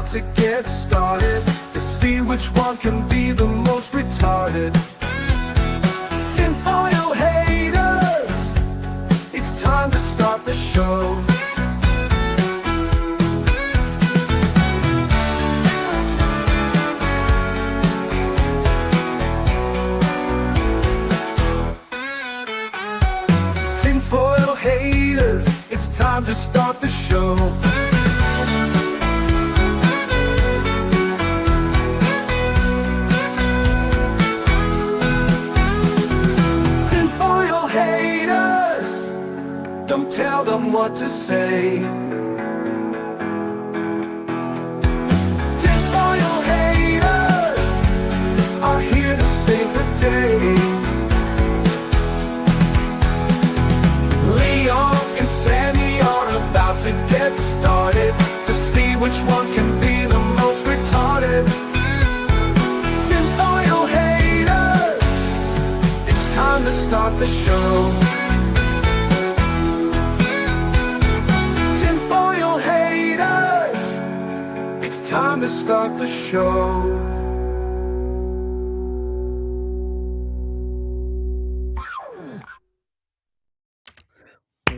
To get started, to see which one can be the most retarded. Tinfoil haters, it's time to start the show. Tinfoil haters, it's time to start the show. Don't tell them what to say. Tinfoil haters are here to save the day. Leon and Sammy are about to get started, to see which one can be the most retarded. Tinfoil haters, it's time to start the show. Time to start the show.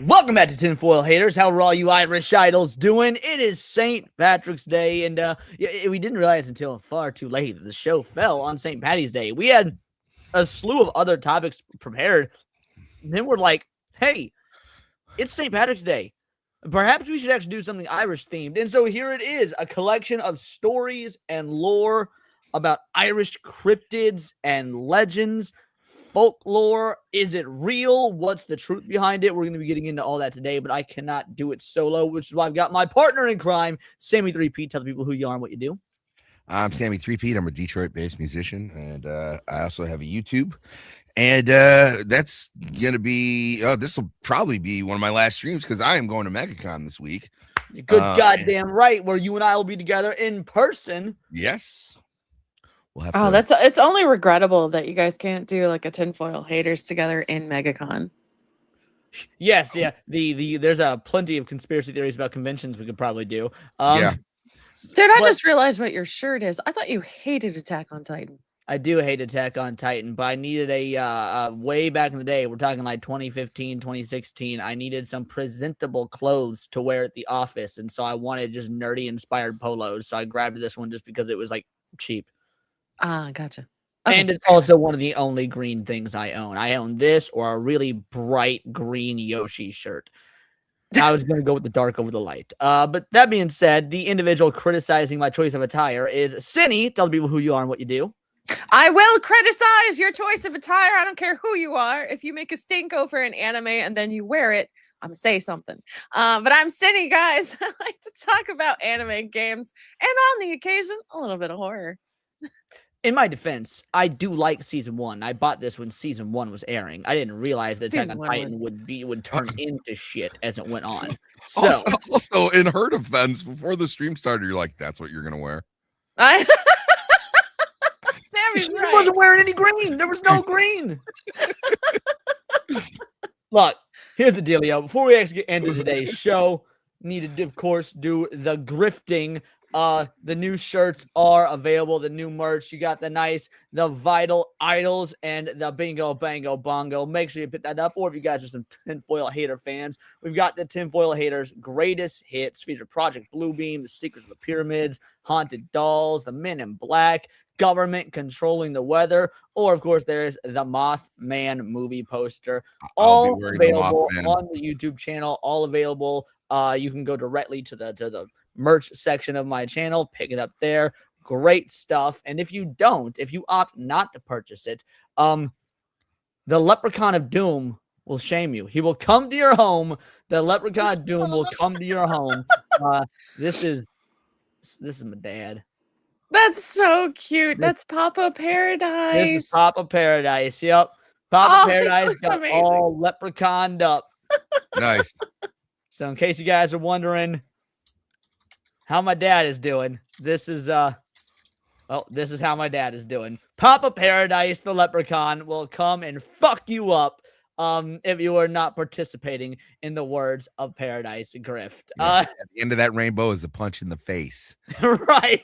Welcome back to Tinfoil Haters. How are all you Irish idols doing? It is St. Patrick's Day, and we didn't realize until far too late that the show fell on St. Patty's Day. We had a slew of other topics prepared, and then we're like, hey, it's St. Patrick's Day. Perhaps we should actually do something Irish themed. And so here it is, a collection of stories and lore about Irish cryptids and legends, folklore. Is it real? What's the truth behind it? We're going to be getting into all that today, but I cannot do it solo, which is why I've got my partner in crime, Sammy 3P. Tell the people who you are and what you do. I'm Sammy 3P. I'm a Detroit-based musician, and I also have a YouTube. And that's going to be, this will probably be one of my last streams because I am going to MegaCon this week. You're good goddamn right, where you and I will be together in person. Yes. We'll have it's only regrettable that you guys can't do like a Tinfoil Haters together in MegaCon. Yes, yeah. There's plenty of conspiracy theories about conventions we could probably do. Yeah. Dude, I just realized what your shirt is. I thought you hated Attack on Titan. I do hate Attack on Titan, but I needed a way back in the day. We're talking like 2015, 2016. I needed some presentable clothes to wear at the office, and so I wanted just nerdy inspired polos. So I grabbed this one just because it was like cheap. Ah, gotcha. Okay. And it's also one of the only green things I own. I own this or a really bright green Yoshi shirt. I was going to go with the dark over the light. But that being said, the individual criticizing my choice of attire is Cinny. Tell the people who you are and what you do. I will criticize your choice of attire. I don't care who you are. If you make a stinko for an anime and then you wear it, I'm going to say something. But I'm Cinny, guys. I like to talk about anime games and on the occasion, a little bit of horror. In my defense, I do like season 1. I bought this when season 1 was airing. I didn't realize that Attack on Titan would turn into shit as it went on. So also, in her defense, before the stream started, you're like, "That's what you're gonna wear." Sammy's right. Wasn't wearing any green. There was no green. Look, here's the dealio. Before we actually get into today's show, needed to, of course, do the grifting. The new shirts are available, the new merch. You got the Vital Idols and the Bingo Bango Bongo. Make sure you pick that up. Or if you guys are some Tinfoil Hater fans, we've got the Tinfoil Haters Greatest Hits, feature Project Bluebeam, The Secrets of the Pyramids, Haunted Dolls, The Men in Black, Government Controlling the Weather, or of course there's the Mothman movie poster. All available on the YouTube channel, all available. You can go directly to the merch section of my channel, pick it up there. Great stuff. And if you opt not to purchase it, the Leprechaun of Doom will shame you. He will come to your home. The Leprechaun of Doom will come to your home. This is my dad. That's so cute. That's Papa Paradise. This is Papa Paradise. Yep. Papa Paradise got amazing. All leprechauned up. Nice. So in case you guys are wondering how my dad is doing, this is how my dad is doing. Papa Paradise, the leprechaun, will come and fuck you up if you are not participating in the words of Paradise Grift. Yeah, at the end of that rainbow is a punch in the face. Right.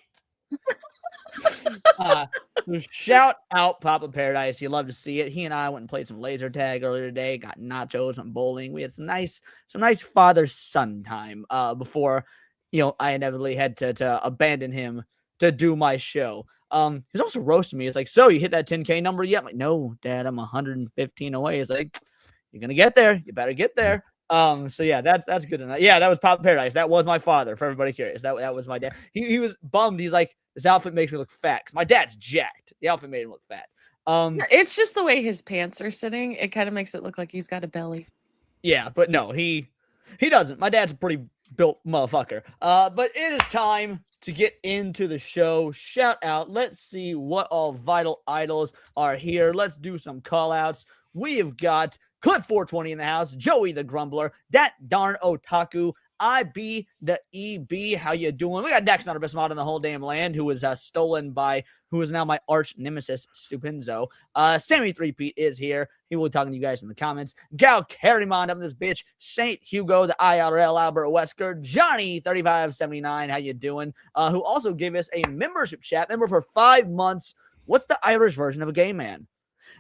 So shout out Papa Paradise. You love to see it. He and I went and played some laser tag earlier today, got nachos, went bowling. We had some nice father-son time before I inevitably had to abandon him to do my show. He's also roasting me. It's like, so you hit that 10K number yet? I'm like, no, Dad, I'm 115 away. He's like, you're gonna get there. You better get there. So yeah, that's good enough. Yeah, that was Papa Paradise. That was my father, for everybody curious. That was my dad. He was bummed. He's like, this outfit makes me look fat. Cause my dad's jacked. The outfit made him look fat. It's just the way his pants are sitting. It kind of makes it look like he's got a belly. Yeah, but no, he doesn't. My dad's a pretty built motherfucker. But it is time to get into the show. Shout out. Let's see what all Vital Idols are here. Let's do some call outs. We have got Cliff 420 in the house, Joey the Grumbler, that darn Otaku, IB the EB. How you doing? We got Dex, not our best mod in the whole damn land, who was stolen by who is now my arch nemesis, Stupenzo. Sammy 3Pete is here. He will be talking to you guys in the comments. Gal Carrymon up in this bitch. Saint Hugo, the IRL Albert Wesker, Johnny 3579. How you doing? Who also gave us a membership chat member for 5 months. What's the Irish version of a gay man?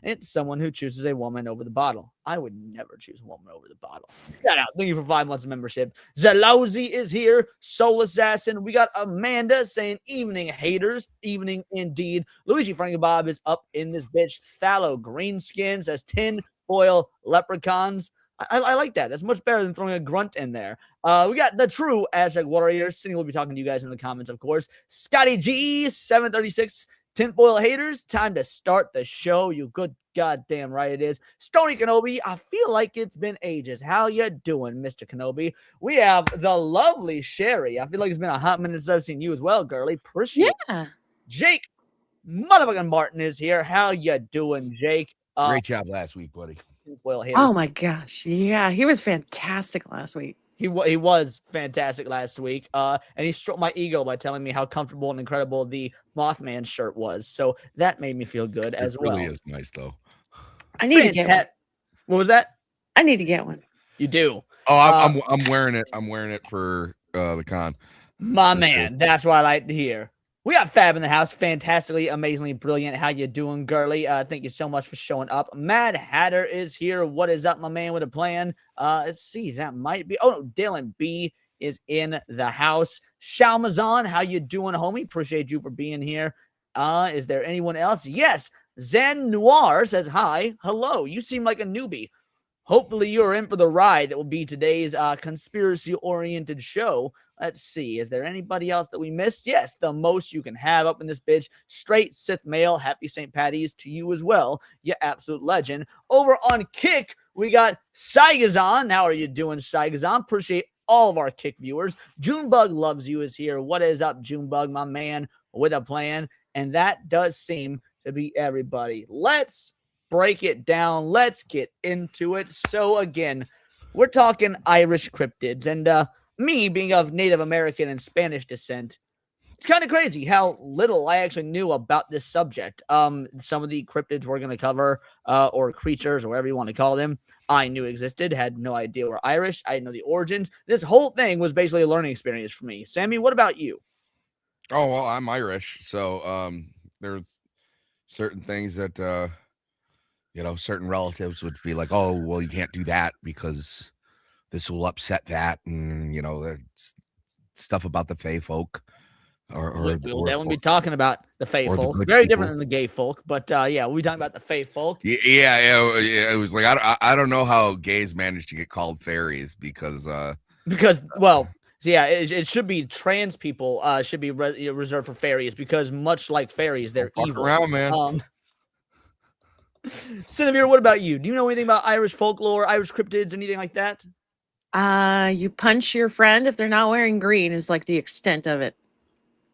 It's someone who chooses a woman over the bottle. I would never choose a woman over the bottle. Shout out. Thank you for 5 months of membership. Zalowzi is here. Soul Assassin. We got Amanda saying, evening, haters. Evening indeed. Luigi Frankie Bob is up in this bitch. Thallow Greenskin says 10 foil leprechauns. I like that. That's much better than throwing a grunt in there. We got the true Aztec Warrior. Cindy will be talking to you guys in the comments, of course. Scotty G, 736. Tinfoil haters, time to start the show. You good goddamn right it is. Stony Kenobi, I feel like it's been ages. How you doing, Mr. Kenobi? We have the lovely Sherry. I feel like it's been a hot minute since I've seen you as well, girly. Appreciate it. Jake motherfucking Martin is here. How you doing, Jake? Great job last week, buddy. Tinfoil haters. Oh my gosh. Yeah, he was fantastic last week. He was fantastic last week, and he stroked my ego by telling me how comfortable and incredible the Mothman shirt was. So that made me feel good as well. It really is nice, though. I need to get one. What was that? I need to get one. You do? Oh, I'm wearing it. I'm wearing it for the con. My man, sure. That's what I like to hear. We got Fab in the house. Fantastically, amazingly brilliant. How you doing, girly? Thank you so much for showing up. Mad Hatter is here. What is up, my man, with a plan? Let's see. That might be... Oh, no. Dylan B is in the house. Shalmazan, how you doing, homie? Appreciate you for being here. Is there anyone else? Yes. Zen Noir says, hi. Hello. You seem like a newbie. Hopefully you're in for the ride that will be today's conspiracy-oriented show. Let's see. Is there anybody else that we missed? Yes, the most you can have up in this bitch. Straight Sith male. Happy St. Patty's to you as well. You absolute legend. Over on Kick, we got Saigazan. How are you doing, Saigazan? Appreciate all of our Kick viewers. Junebug loves you is here. What is up, Junebug, my man, with a plan? And that does seem to be everybody. Let's break it down. Let's get into it. So again, we're talking Irish cryptids, and me being of Native American and Spanish descent, it's kind of crazy how little I actually knew about this subject. Some of the cryptids we're going to cover, or creatures, or whatever you want to call them, I knew existed, had no idea were Irish. I didn't know the origins. This whole thing was basically a learning experience for me. Sammy, what about you? Oh well, I'm Irish, so there's certain things that certain relatives would be like, oh well, you can't do that because this will upset that, and that's stuff about the Fey folk We'll definitely be talking about the Fey or the folk. good Very different people. than the gay folk, but yeah, we'll be talking about the Fey folk. Yeah. It was like I don't know how gays managed to get called fairies because Well, so yeah, it should be trans people should be reserved for fairies because much like fairies, they're fuck evil. around, man. Cinevere, what about you? Do you know anything about Irish folklore, Irish cryptids, anything like that? You punch your friend if they're not wearing green is like the extent of it.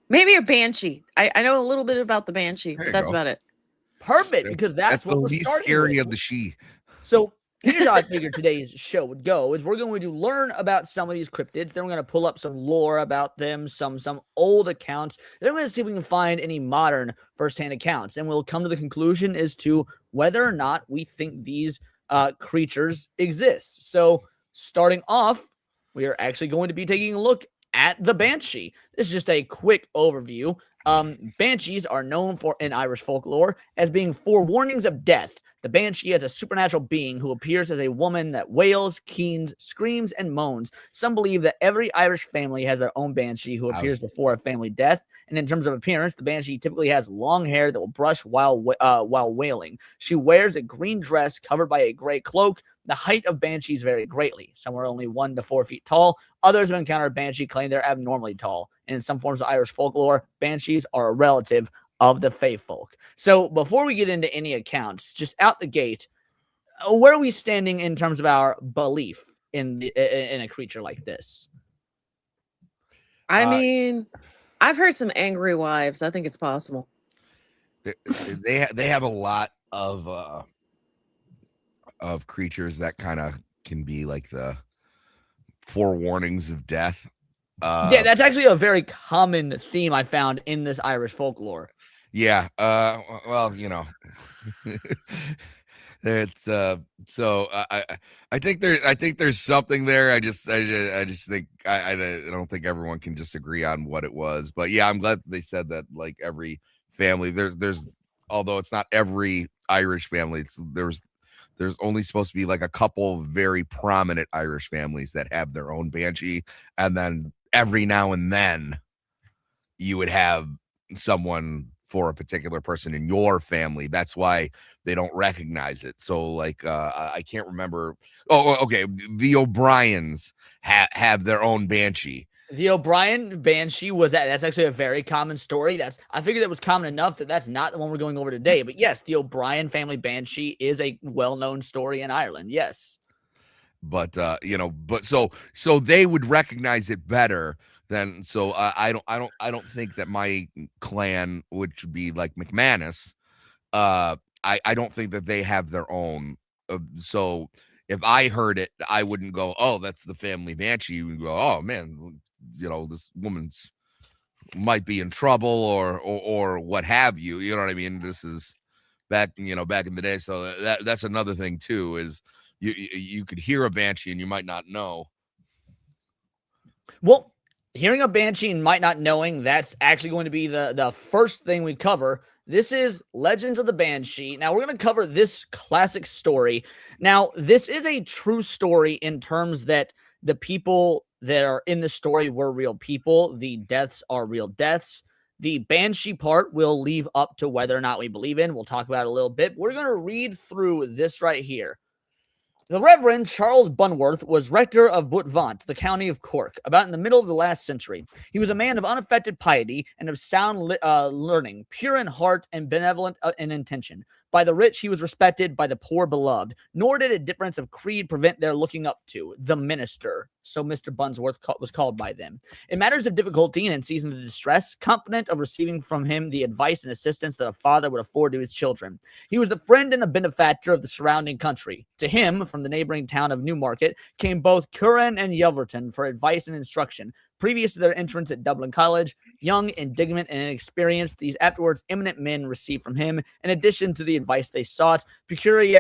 Maybe a banshee. I know a little bit about the banshee, There but you that's go. about it. Perfect, because that's what the we're least starting scary with. of the she. So here's how I figured today's show would go: is we're going to learn about some of these cryptids, then we're going to pull up some lore about them, some old accounts. Then we're going to see if we can find any modern firsthand accounts, and we'll come to the conclusion as to whether or not we think these creatures exist. So starting off, we are actually going to be taking a look at the Banshee. This is just a quick overview. Banshees are known in Irish folklore as being forewarnings of death. The Banshee is a supernatural being who appears as a woman that wails, keens, screams, and moans. Some believe that every Irish family has their own Banshee who appears before a family death. And in terms of appearance, the Banshee typically has long hair that will brush while wailing. She wears a green dress covered by a gray cloak. The height of banshees vary greatly. Some are only 1 to 4 feet tall. Others who encounter a banshee claim they're abnormally tall. And in some forms of Irish folklore, banshees are a relative of the Fey folk. So before we get into any accounts, just out the gate, where are we standing in terms of our belief in a creature like this? I mean, I've heard some angry wives. I think it's possible. They have a lot of creatures that kind of can be like the forewarnings of death. Yeah, that's actually a very common theme I found in this Irish folklore. Yeah. Well, it's so I think there's something there. I just think I don't think everyone can just agree on what it was. But yeah, I'm glad that they said that like every family there's although it's not every Irish family, there's only supposed to be like a couple very prominent Irish families that have their own banshee, and then every now and then you would have someone for a particular person in your family. That's why they don't recognize it. So like I can't remember. Oh, okay. The O'Briens have their own banshee. The O'Brien Banshee that's actually a very common story. I figured that was common enough that's not the one we're going over today. But yes, the O'Brien family Banshee is a well-known story in Ireland. Yes. But so they would recognize it better than I don't think that my clan, which would be like McManus, I don't think that they have their own. So if I heard it, I wouldn't go, oh, that's the family banshee. You would go, oh man, this woman's might be in trouble or what have you. You know what I mean? This is back in the day. So that's another thing too, is you could hear a banshee and you might not know. Well, hearing a banshee and might not knowing, that's actually going to be the first thing we cover. This is Legends of the Banshee. Now, we're going to cover this classic story. Now, this is a true story in terms that the people that are in the story were real people. The deaths are real deaths. The Banshee part we'll leave up to whether or not we believe in. We'll talk about it a little bit. We're going to read through this right here. The Reverend Charles Bunworth was rector of Butvant, the county of Cork, about in the middle of the last century. He was a man of unaffected piety and of sound learning, pure in heart and benevolent in intention. By the rich, he was respected, by the poor, beloved. Nor did a difference of creed prevent their looking up to the minister. So Mr. Bunsworth was called by them. In matters of difficulty and in seasons of distress, confident of receiving from him the advice and assistance that a father would afford to his children. He was the friend and the benefactor of the surrounding country. To him, from the neighboring town of Newmarket, came both Curran and Yelverton for advice and instruction. Previous to their entrance at Dublin College, young, indignant, and inexperienced, these afterwards eminent men received from him, in addition to the advice they sought, pecuniary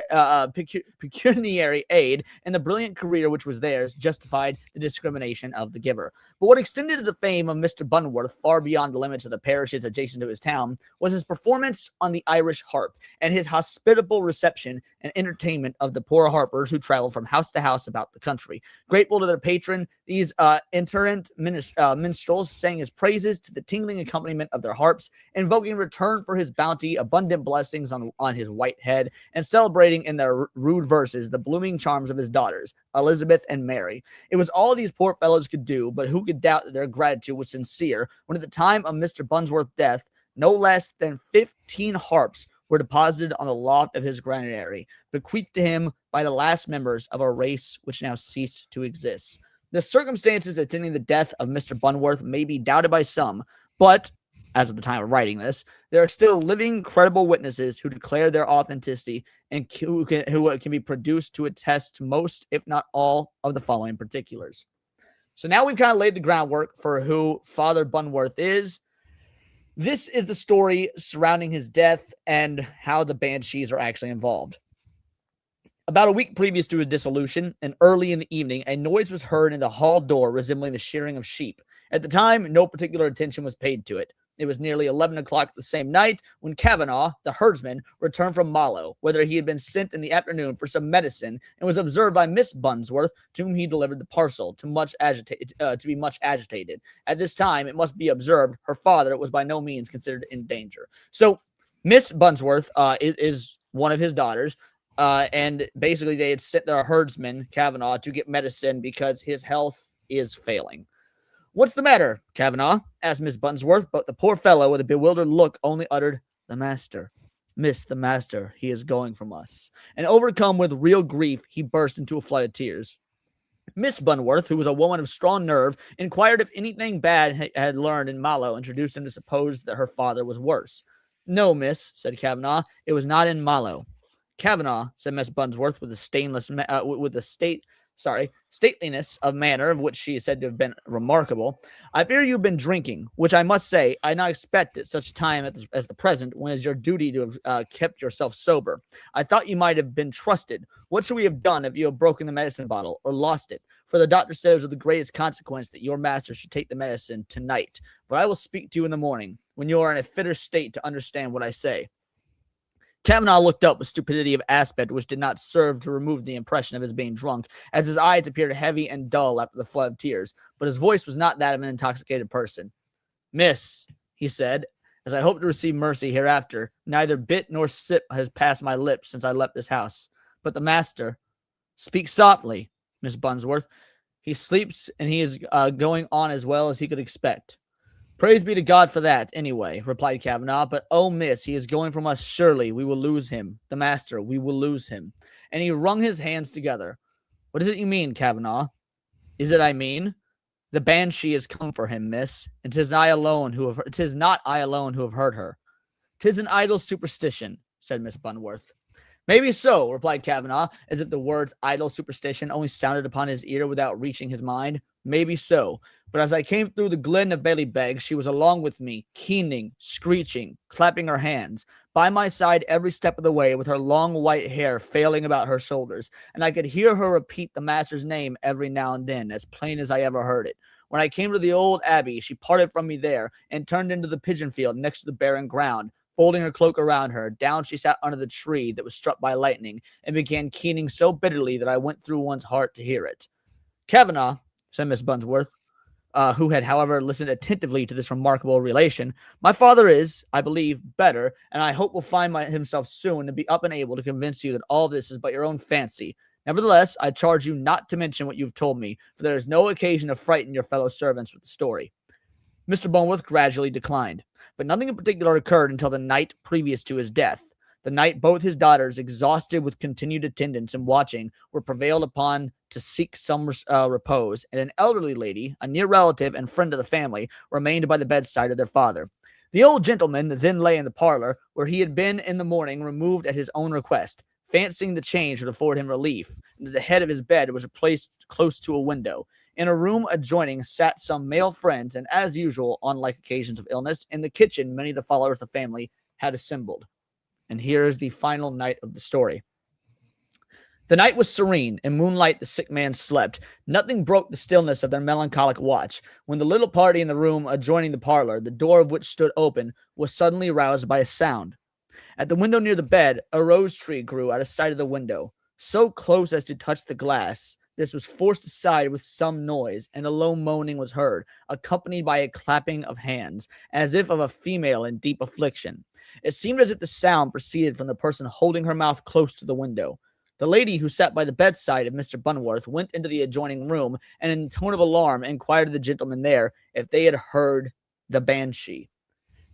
aid, and the brilliant career which was theirs justified the discrimination of the giver. But what extended the fame of Mr. Bunworth far beyond the limits of the parishes adjacent to his town was his performance on the Irish harp and his hospitable reception and entertainment of the poor harpers who traveled from house to house about the country. Grateful to their patron, these itinerant minstrels sang his praises to the tingling accompaniment of their harps, invoking return for his bounty, abundant blessings on his white head, and celebrating in their rude verses the blooming charms of his daughters, Elizabeth and Mary. It was all these poor fellows could do, but who could doubt that their gratitude was sincere when at the time of Mr. Bunworth's death, no less than 15 harps were deposited on the loft of his granary, bequeathed to him by the last members of a race which now ceased to exist. The circumstances attending the death of Mr. Bunworth may be doubted by some, but, as of the time of writing this, there are still living, credible witnesses who declare their authenticity and who can be produced to attest to most, if not all, of the following particulars. So now we've kind of laid the groundwork for who Father Bunworth is. This is the story surrounding his death and how the Banshees are actually involved. About a week previous to his dissolution, and early in the evening, a noise was heard in the hall door resembling the shearing of sheep. At the time, no particular attention was paid to it. It was nearly 11 o'clock the same night when Kavanagh, the herdsman, returned from Mallow, whither he had been sent in the afternoon for some medicine, and was observed by Miss Bunworth, to whom he delivered the parcel, to be much agitated. At this time, it must be observed, her father was by no means considered in danger. So, Miss Bunworth is one of his daughters. And basically they had sent their herdsman, Kavanagh, to get medicine because his health is failing. "What's the matter, Kavanagh?" asked Miss Bunworth, but the poor fellow, with a bewildered look, only uttered, "The master. Miss, the master. He is going from us." And overcome with real grief, he burst into a flood of tears. Miss Bunworth, who was a woman of strong nerve, inquired if anything bad had learned in Mallow, introduced him to suppose that her father was worse. "No, miss," said Kavanagh, "it was not in Mallow." "Kavanagh," said Miss Bunworth with stateliness of manner of which she is said to have been remarkable, "I fear you've been drinking, which I must say I not expect at such a time as the present, when it is your duty to have kept yourself sober. I thought you might have been trusted. What should we have done if you have broken the medicine bottle or lost it? For the doctor said it was of the greatest consequence that your master should take the medicine tonight. But I will speak to you in the morning, when you are in a fitter state to understand what I say." Kavanagh looked up with stupidity of aspect which did not serve to remove the impression of his being drunk, as his eyes appeared heavy and dull after the flood of tears, but his voice was not that of an intoxicated person. "Miss," he said, "as I hope to receive mercy hereafter, neither bit nor sip has passed my lips since I left this house. But the master—" "Speak softly, Miss Bunworth. He sleeps, and he is going on as well as he could expect." "Praise be to God for that, anyway," replied Kavanagh. "But, oh, miss, he is going from us surely. We will lose him. The master, we will lose him." And he wrung his hands together. "What is it you mean, Kavanagh?" "Is it I mean? The Banshee has come for him, miss, and 'tis not I alone who have heard her." "'Tis an idle superstition," said Miss Bunworth. "Maybe so," replied Kavanagh, as if the words idle superstition only sounded upon his ear without reaching his mind. "Maybe so. But as I came through the glen of Ballybeg, she was along with me, keening, screeching, clapping her hands, by my side every step of the way, with her long white hair failing about her shoulders, and I could hear her repeat the master's name every now and then, as plain as I ever heard it. When I came to the old abbey, she parted from me there, and turned into the pigeon field next to the barren ground. Folding her cloak around her, down she sat under the tree that was struck by lightning, and began keening so bitterly that I went through one's heart to hear it." "Kavanagh," said Miss Bunworth, who had, however, listened attentively to this remarkable relation, "my father is, I believe, better, and I hope will find himself soon to be up and able to convince you that all this is but your own fancy. Nevertheless, I charge you not to mention what you have told me, for there is no occasion to frighten your fellow servants with the story." Mr. Bunworth gradually declined, but nothing in particular occurred until the night previous to his death. The night both his daughters, exhausted with continued attendance and watching, were prevailed upon to seek some repose, and an elderly lady, a near relative and friend of the family, remained by the bedside of their father. The old gentleman then lay in the parlor, where he had been in the morning removed at his own request, fancying the change would afford him relief, and that the head of his bed was placed close to a window. In a room adjoining sat some male friends, and as usual, on like occasions of illness, in the kitchen many of the followers of the family had assembled. And here is the final night of the story. The night was serene. In moonlight, the sick man slept. Nothing broke the stillness of their melancholic watch. When the little party in the room adjoining the parlor, the door of which stood open, was suddenly roused by a sound. At the window near the bed, a rose tree grew out of sight of the window, so close as to touch the glass. This was forced aside with some noise, and a low moaning was heard, accompanied by a clapping of hands, as if of a female in deep affliction. It seemed as if the sound proceeded from the person holding her mouth close to the window. The lady who sat by the bedside of Mr. Bunworth went into the adjoining room, and in a tone of alarm inquired of the gentlemen there if they had heard the Banshee.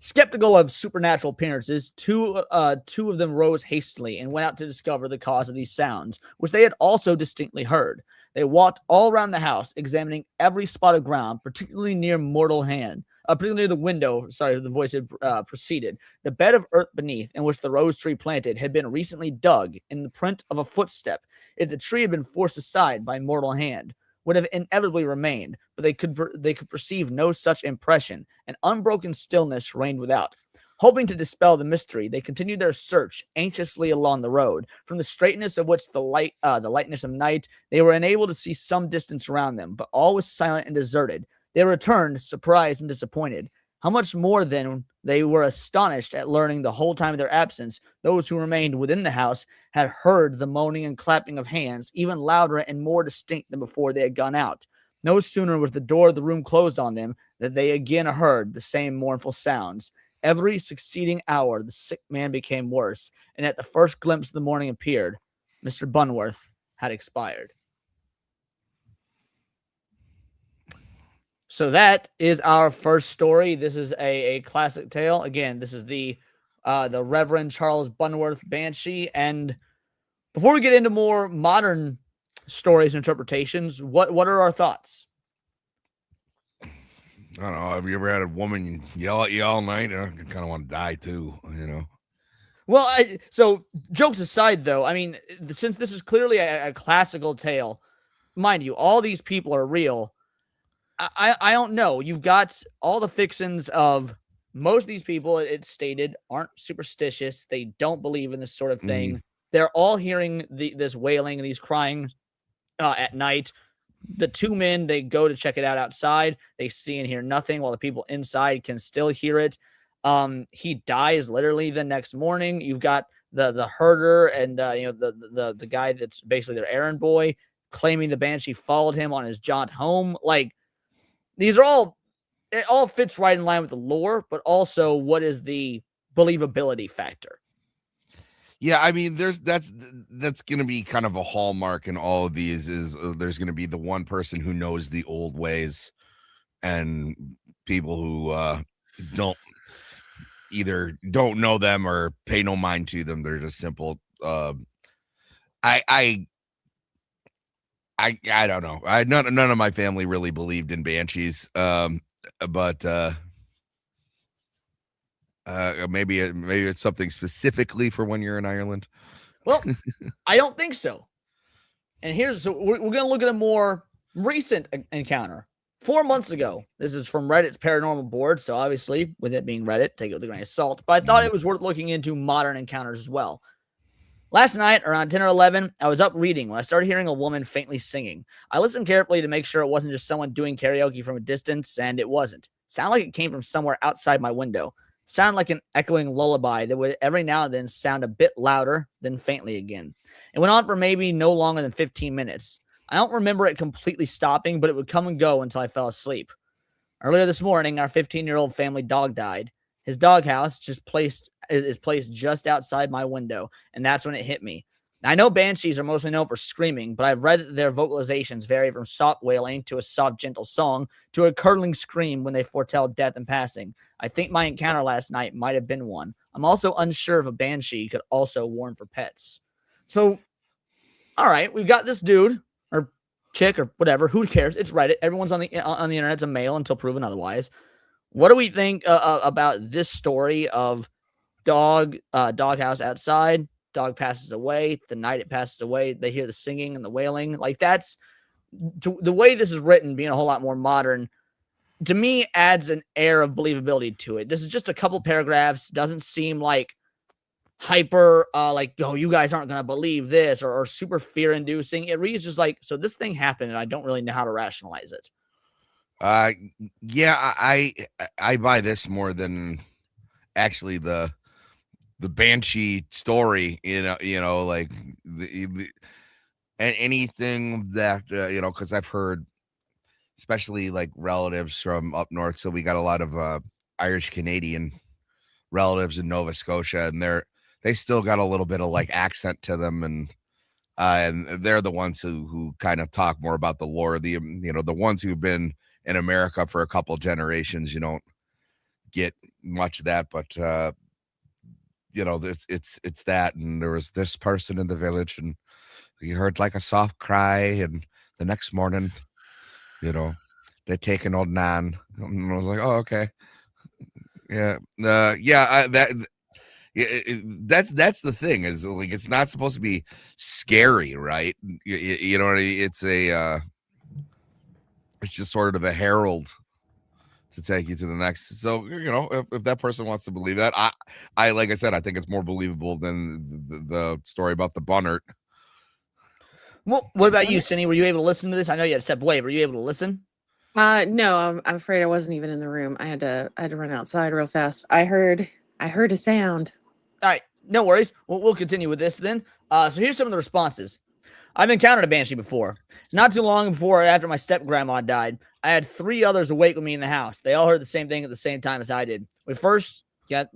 Skeptical of supernatural appearances, two of them rose hastily and went out to discover the cause of these sounds, which they had also distinctly heard. They walked all round the house, examining every spot of ground, particularly near particularly near the window. Sorry, the voice had proceeded. The bed of earth beneath, in which the rose tree planted, had been recently dug in the print of a footstep. If the tree had been forced aside by mortal hand, would have inevitably remained, but they could perceive no such impression. An unbroken stillness reigned without. Hoping to dispel the mystery, they continued their search anxiously along the road. From the straightness of which the lightness of night, they were enabled to see some distance around them, but all was silent and deserted. They returned, surprised and disappointed. How much more then they were astonished at learning the whole time of their absence, those who remained within the house had heard the moaning and clapping of hands, even louder and more distinct than before they had gone out. No sooner was the door of the room closed on them than they again heard the same mournful sounds. Every succeeding hour the sick man became worse, and at the first glimpse of the morning appeared, Mr. Bunworth had expired. So that is our first story. This is a classic tale. Again, this is the Reverend Charles Bunworth Banshee. And before we get into more modern stories and interpretations, what are our thoughts? I don't know. Have you ever had a woman yell at you all night? I kind of want to die too, you know? Well, so jokes aside, though, I mean, since this is clearly a classical tale, mind you, all these people are real. I don't know. You've got all the fictions of most of these people, it's stated, aren't superstitious. They don't believe in this sort of thing. Mm-hmm. They're all hearing this wailing and these crying at night. The two men, they go to check it out outside. They see and hear nothing, while the people inside can still hear it. He dies literally the next morning. You've got the herder and the guy that's basically their errand boy claiming the Banshee followed him on his jaunt home. Like, these are it all fits right in line with the lore, but also what is the believability factor? Yeah, I mean, that's going to be kind of a hallmark in all of these is there's going to be the one person who knows the old ways and people who either don't know them or pay no mind to them. They're just simple. I don't know. None of my family really believed in banshees. But maybe it's something specifically for when you're in Ireland. Well, I don't think so. And we're going to look at a more recent encounter. 4 months ago. This is from Reddit's paranormal board. So obviously, with it being Reddit, take it with a grain of salt. But I thought it was worth looking into modern encounters as well. Last night, around 10 or 11, I was up reading when I started hearing a woman faintly singing. I listened carefully to make sure it wasn't just someone doing karaoke from a distance, and it wasn't. It sounded like it came from somewhere outside my window. It sounded like an echoing lullaby that would every now and then sound a bit louder, then faintly again. It went on for maybe no longer than 15 minutes. I don't remember it completely stopping, but it would come and go until I fell asleep. Earlier this morning, our 15-year-old family dog died. His doghouse is placed just outside my window, and that's when it hit me. I know banshees are mostly known for screaming, but I've read that their vocalizations vary from soft wailing to a soft, gentle song to a curdling scream when they foretell death and passing. I think my encounter last night might have been one. I'm also unsure if a banshee could also warn for pets. So, all right, we've got this dude or chick or whatever. Who cares? It's Reddit. Everyone's on the internet. It's a male until proven otherwise. What do we think about this story of doghouse outside? Dog passes away. The night it passes away, they hear the singing and the wailing. Like, that's to the way this is written, being a whole lot more modern, to me adds an air of believability to it. This is just a couple paragraphs. Doesn't seem like hyper like, oh, you guys aren't gonna believe this, or super fear inducing. It reads just like, so this thing happened and I don't really know how to rationalize it. Yeah, I buy this more than actually the Banshee story, like and anything that because I've heard, especially like relatives from up north, so we got a lot of Irish Canadian relatives in Nova Scotia, and they still got a little bit of like accent to them, and they're the ones who kind of talk more about the lore. The ones who've been in America for a couple generations, you don't get much of that, but it's that. And there was this person in the village, and he heard like a soft cry, and the next morning, they take an old Nan, and I was like, oh, okay, yeah, that's the thing, is like, it's not supposed to be scary, right? You know what I mean? It's just sort of a herald to take you to the next. So, if that person wants to believe that, I like I said, I think it's more believable than the story about the Bunnert. Well, what about you, Cindy? Were you able to listen to this? I know you had to step away. Were you able to listen? No, I'm afraid I wasn't even in the room. I had to run outside real fast. I heard a sound. All right, no worries. We'll continue with this then. So here's some of the responses. I've encountered a Banshee before. Not too long before, after my step-grandma died, I had 3 others awake with me in the house. They all heard the same thing at the same time as I did. We first got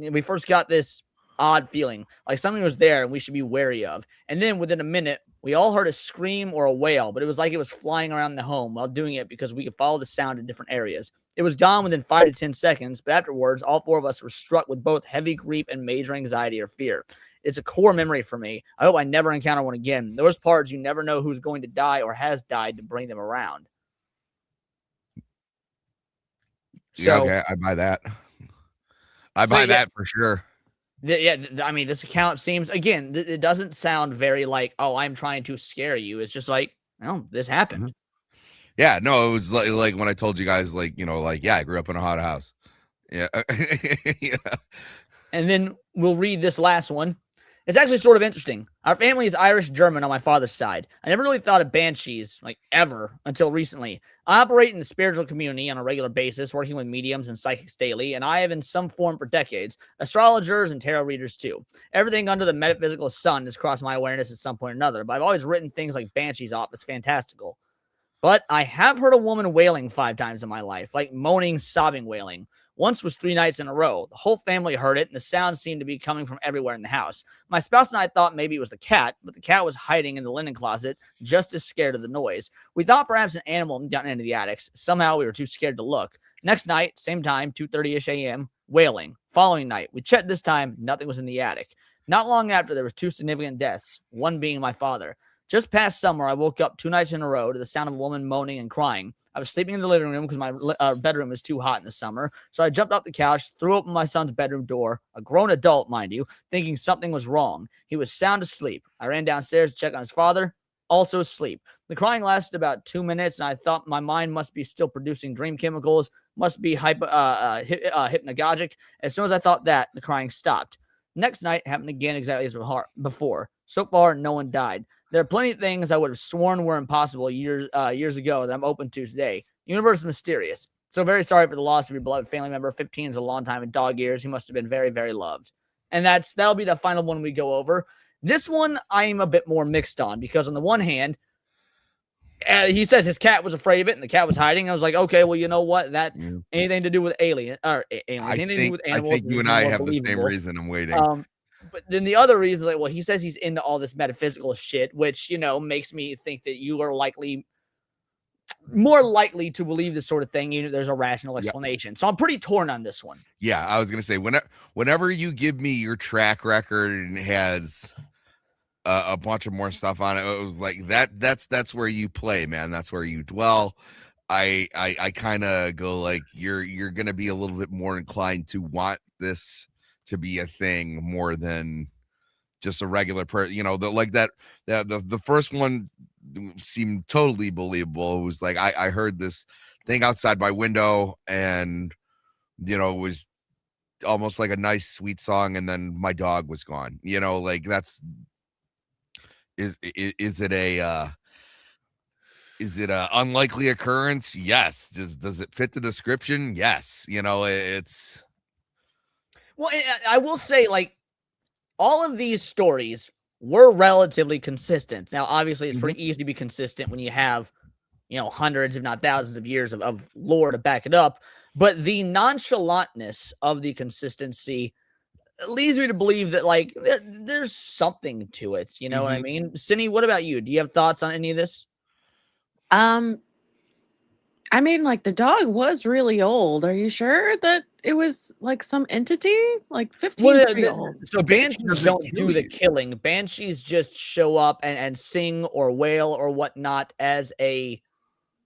this odd feeling, like something was there and we should be wary of. And then within a minute, we all heard a scream or a wail, but it was like it was flying around the home while doing it because we could follow the sound in different areas. It was gone within 5 to 10 seconds, but afterwards, all 4 of us were struck with both heavy grief and major anxiety or fear. It's a core memory for me. I hope I never encounter one again. Those parts, you never know who's going to die or has died to bring them around. Yeah, okay, I buy that. I buy that for sure. I mean, this account seems, again, it doesn't sound very like, oh, I'm trying to scare you. It's just like, oh, this happened. Mm-hmm. Yeah, no, it was like when I told you guys, yeah, I grew up in a haunted house. Yeah. Yeah. And then we'll read this last one. It's actually sort of interesting. Our family is Irish-German on my father's side. I never really thought of banshees, like, ever, until recently. I operate in the spiritual community on a regular basis, working with mediums and psychics daily, and I have in some form for decades. Astrologers and tarot readers, too. Everything under the metaphysical sun has crossed my awareness at some point or another, but I've always written things like banshees off as fantastical. But I have heard a woman wailing 5 times in my life, like moaning, sobbing, wailing. Once was 3 nights in a row. The whole family heard it, and the sound seemed to be coming from everywhere in the house. My spouse and I thought maybe it was the cat, but the cat was hiding in the linen closet, just as scared of the noise. We thought perhaps an animal had gotten into the attics. Somehow we were too scared to look. Next night, same time, 2:30-ish a.m., wailing. Following night, we checked this time, nothing was in the attic. Not long after, there were 2 significant deaths, one being my father. Just past summer, I woke up 2 nights in a row to the sound of a woman moaning and crying. I was sleeping in the living room because my bedroom was too hot in the summer. So I jumped off the couch, threw open my son's bedroom door, a grown adult, mind you, thinking something was wrong. He was sound asleep. I ran downstairs to check on his father, also asleep. The crying lasted about 2 minutes, and I thought my mind must be still producing dream chemicals, must be hypnagogic. As soon as I thought that, the crying stopped. Next night happened again exactly as before. So far, no one died. There are plenty of things I would have sworn were impossible years ago that I'm open to today. The universe is mysterious. So very sorry for the loss of your beloved family member. 15 is a long time in dog years. He must have been very, very loved. And that'll be the final one we go over. This one I'm a bit more mixed on because on the one hand, he says his cat was afraid of it and the cat was hiding. I was like, okay, well, you know what? That anything to do with aliens, anything to do with animals. I think you and I have the same reason. I'm waiting. But then the other reason is like, well, he says he's into all this metaphysical shit, which, makes me think that you are more likely to believe this sort of thing, even if there's a rational explanation. So I'm pretty torn on this one. Yeah, I was going to say, whenever you give me your track record and it has a bunch of more stuff on it, it was like, that's where you play, man. That's where you dwell. I kind of go like, you're going to be a little bit more inclined to want this to be a thing more than just a regular person, you know, the first one seemed totally believable. It was like I heard this thing outside my window, and you know, it was almost like a nice sweet song, and then my dog was gone. You know, like is it a unlikely occurrence? Yes. Does it fit the description? Yes. You know, it's Well, I will say, like, all of these stories were relatively consistent. Now, obviously, it's pretty easy to be consistent when you have, you know, hundreds, if not thousands of years of lore to back it up. But the nonchalantness of the consistency leads me to believe that, like, there's something to it. You know what I mean? Cindy, what about you? Do you have thoughts on any of this? I mean, like, the dog was really old. Are you sure that it was like some entity? Like 15 is pretty old. So The Banshee banshees doesn't don't kill do the you. killing. Banshees just show up and sing or wail or whatnot as a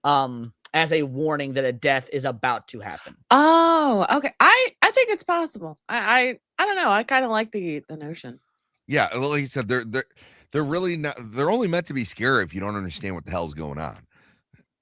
warning that a death is about to happen. Oh, okay. I think it's possible. I don't know. I kind of like the notion. Yeah, well, like you said, they're really not. They're only meant to be scary if you don't understand what the hell's going on.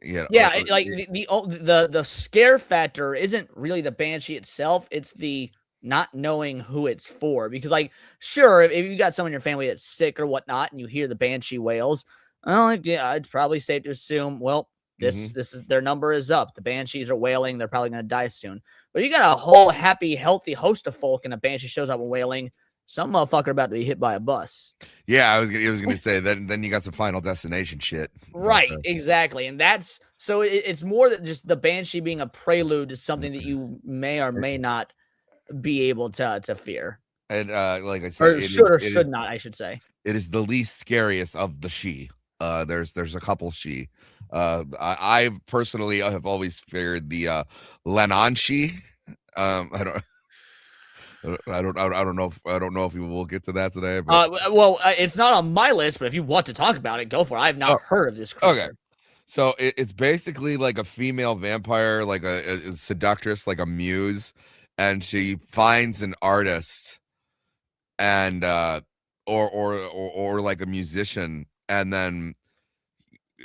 Yeah, Yeah, like the scare factor isn't really the banshee itself; it's the not knowing who it's for. Because, like, sure, if you got someone in your family that's sick or whatnot, and you hear the banshee wails, well, like, yeah, it's probably safe to assume, well, this is their number is up. The banshees are wailing; they're probably going to die soon. But you got a whole happy, healthy host of folk, and a banshee shows up and wailing. Some motherfucker about to be hit by a bus. yeah. I was gonna say then you got some Final Destination shit. Right, exactly. And that's so it's more than just the banshee being a prelude to something that you may or may not be able to fear. And like I said, Or should not, I should say. it is the least scariest of the she. There's a couple she. I personally have always feared the Lenanshi. I don't know if we will get to that today. But It's not on my list, but if you want to talk about it, go for it. I have not heard of this creature. okay. So it's basically like a female vampire, like a seductress, like a muse, and she finds an artist and or like a musician, and then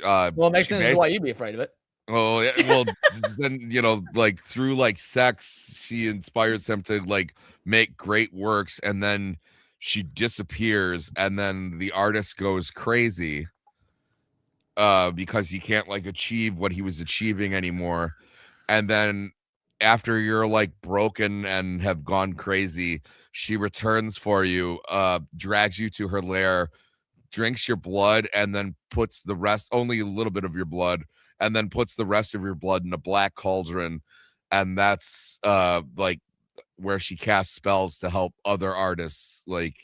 Well, it makes sense why you'd be afraid of it. oh yeah, well then you know, like through like sex, she inspires him to like make great works, and then she disappears, and then the artist goes crazy because he can't like achieve what he was achieving anymore. And then after you're like broken and have gone crazy, she returns for you, drags you to her lair, drinks your blood, and then puts the rest, only a little bit of your blood, and then puts the rest of your blood in a black cauldron. And that's like where she casts spells to help other artists like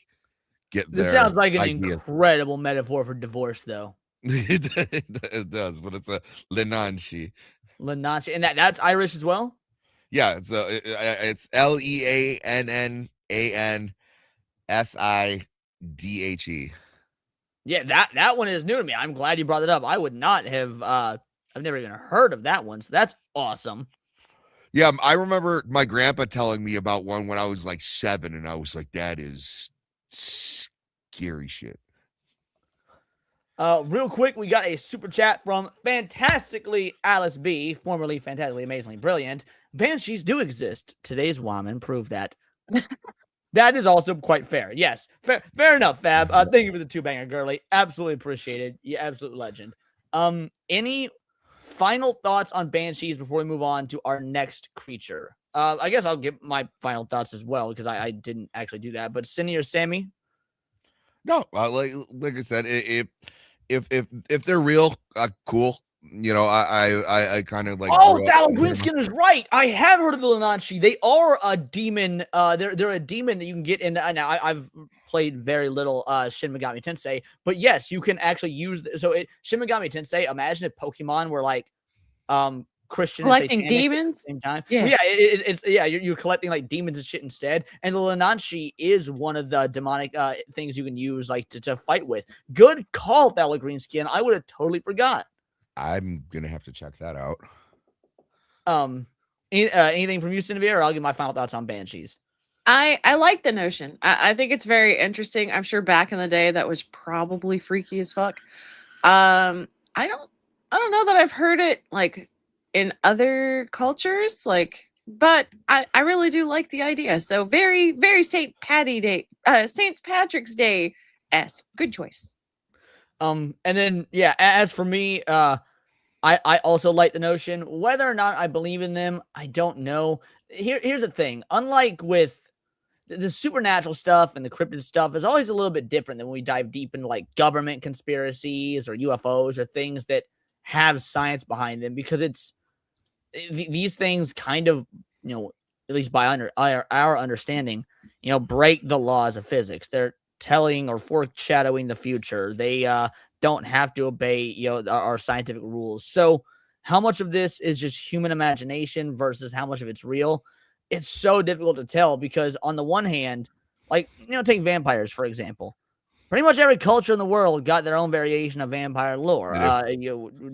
get there. It sounds like an incredible metaphor for divorce, though. It does, but it's a Lenanshi. Lenanshi, and that's Irish as well. Yeah, it's LEANNANSIDHE. Yeah, that one is new to me. I'm glad you brought it up. I would not have. I've never even heard of that one, so that's awesome. Yeah, I remember my grandpa telling me about one when I was like 7, and I was like, "That is scary shit." Real quick, we got a super chat from Fantastically Alice B, formerly Fantastically Amazingly Brilliant. Banshees do exist. Today's woman proved that. That is also quite fair. Yes, fair enough, Fab. Thank you for the 2-banger, girly. Absolutely appreciated. You absolute legend. Any final thoughts on Banshees before we move on to our next creature? I guess I'll give my final thoughts as well because I didn't actually do that. But Cindy or Sammy? No, like I said, if they're real, cool. You know, I kind of like. Oh, that Greenskin is right. I have heard of the Lenanshi. They are a demon. They're a demon that you can get in. Now I've played very little Shin Megami Tensei, but yes, you can actually use. Shin Megami Tensei. Imagine if Pokemon were like, Christian collecting demons. At the same time. Yeah, well, yeah, you're collecting like demons and shit instead. And the Lenanshi is one of the demonic things you can use like to fight with. Good call, Thala Greenskin. I would have totally forgot. I'm gonna have to check that out. Anything from you, Cinevere, or I'll give my final thoughts on Banshees. I like the notion. I think it's very interesting. I'm sure back in the day that was probably freaky as fuck. I don't know that I've heard it like in other cultures, like, but I really do like the idea. So very, very St. Patrick's Day esque. Good choice. And then yeah, as for me, I also like the notion. Whether or not I believe in them, I don't know. Here's the thing. Unlike with the supernatural stuff and the cryptid stuff is always a little bit different than when we dive deep into like government conspiracies or UFOs or things that have science behind them, because it's these things kind of, at least by our understanding, break the laws of physics. They're telling or foreshadowing the future. They don't have to obey, our scientific rules. So how much of this is just human imagination versus how much of it's real? It's so difficult to tell, because on the one hand, like, take vampires, for example. Pretty much every culture in the world got their own variation of vampire lore.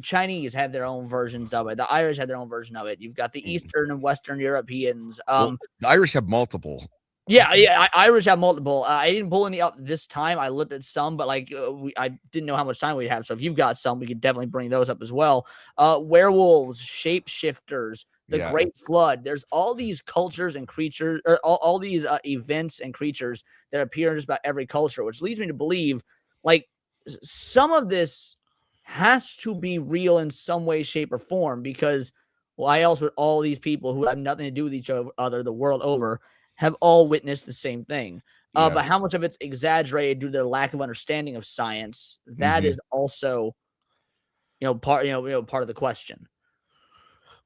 Chinese had their own versions of it. The Irish had their own version of it. You've got the Eastern and Western Europeans. Well, the Irish have multiple. Yeah, Irish have multiple. I didn't pull any up this time. I looked at some, but like I didn't know how much time we'd have. So if you've got some, we could definitely bring those up as well. Werewolves, shapeshifters, the Great Flood. There's all these cultures and creatures, or all these events and creatures that appear in just about every culture, which leads me to believe like some of this has to be real in some way, shape, or form, because why else would all these people who have nothing to do with each other the world over have all witnessed the same thing? But how much of it's exaggerated due to their lack of understanding of science, that is also, part of the question.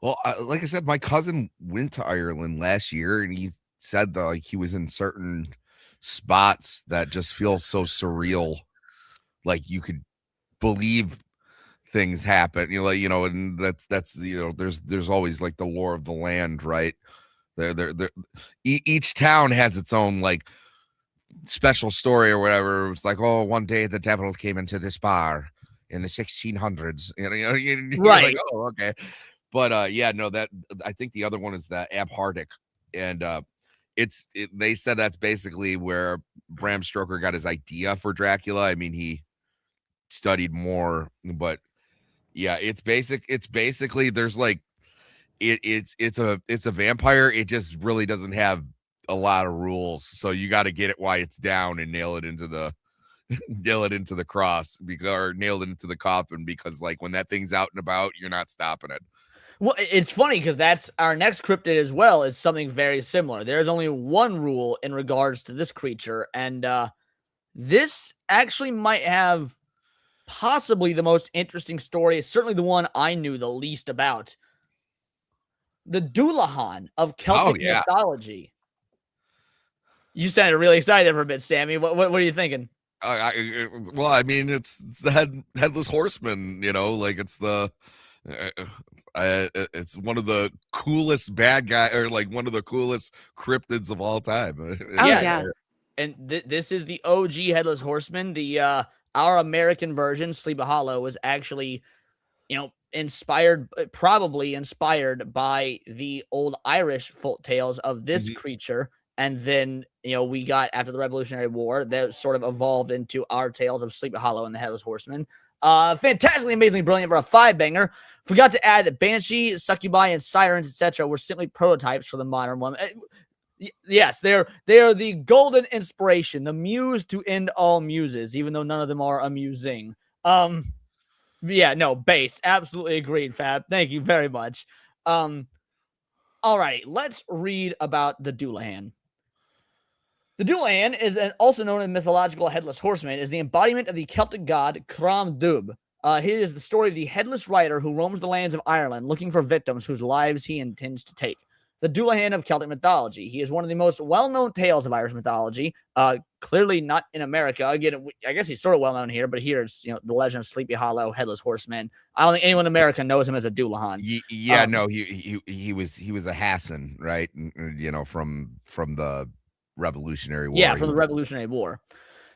Well, like I said, my cousin went to Ireland last year, and he said that like he was in certain spots that just feel so surreal, like you could believe things happen. And that's there's always like the lore of the land, right? Each town has its own like special story or whatever. It's like, oh, one day the devil came into this bar in the 1600s. You're Right? Like, oh, okay. But that I think the other one is the Abhardic, and they said that's basically where Bram Stoker got his idea for Dracula. I mean, he studied more, but yeah, it's basically there's like it's a vampire. It just really doesn't have a lot of rules, so you got to get it while it's down and nail it into the cross, or nail it into the coffin, because like when that thing's out and about, you're not stopping it. Well, it's funny because that's our next cryptid as well, is something very similar. There's only one rule in regards to this creature, and this actually might have possibly the most interesting story. It's certainly the one I knew the least about. The Dullahan of Celtic mythology. You sounded really excited there for a bit, Sammy. What are you thinking? Well, I mean, it's the headless horseman. Like it's the. It's one of the coolest bad guy, or like one of the coolest cryptids of all time. Yeah. And this is the OG headless horseman. The our American version, Sleepy Hollow, was actually, probably inspired by the old Irish folk tales of this creature. And then, we got, after the Revolutionary War, that sort of evolved into our tales of Sleepy Hollow and the headless horseman. Fantastically, amazingly brilliant for a 5-banger. Forgot to add that Banshee, Succubi, and Sirens, etc., were simply prototypes for the modern one. Yes, they are the golden inspiration, the muse to end all muses, even though none of them are amusing. Base. Absolutely agreed, Fab. Thank you very much. All right, let's read about the Dullahan. The Dullahan is also known as mythological headless horseman, is the embodiment of the Celtic god Crom Dubh. He is the story of the headless rider who roams the lands of Ireland looking for victims whose lives he intends to take. The Dullahan of Celtic mythology. He is one of the most well-known tales of Irish mythology. Clearly not in America. Again, I guess he's sort of well-known here, but here it's the legend of Sleepy Hollow, headless horseman. I don't think anyone in America knows him as a Dullahan. He was a Hassan, right? From the Revolutionary War. Yeah, from the Revolutionary War.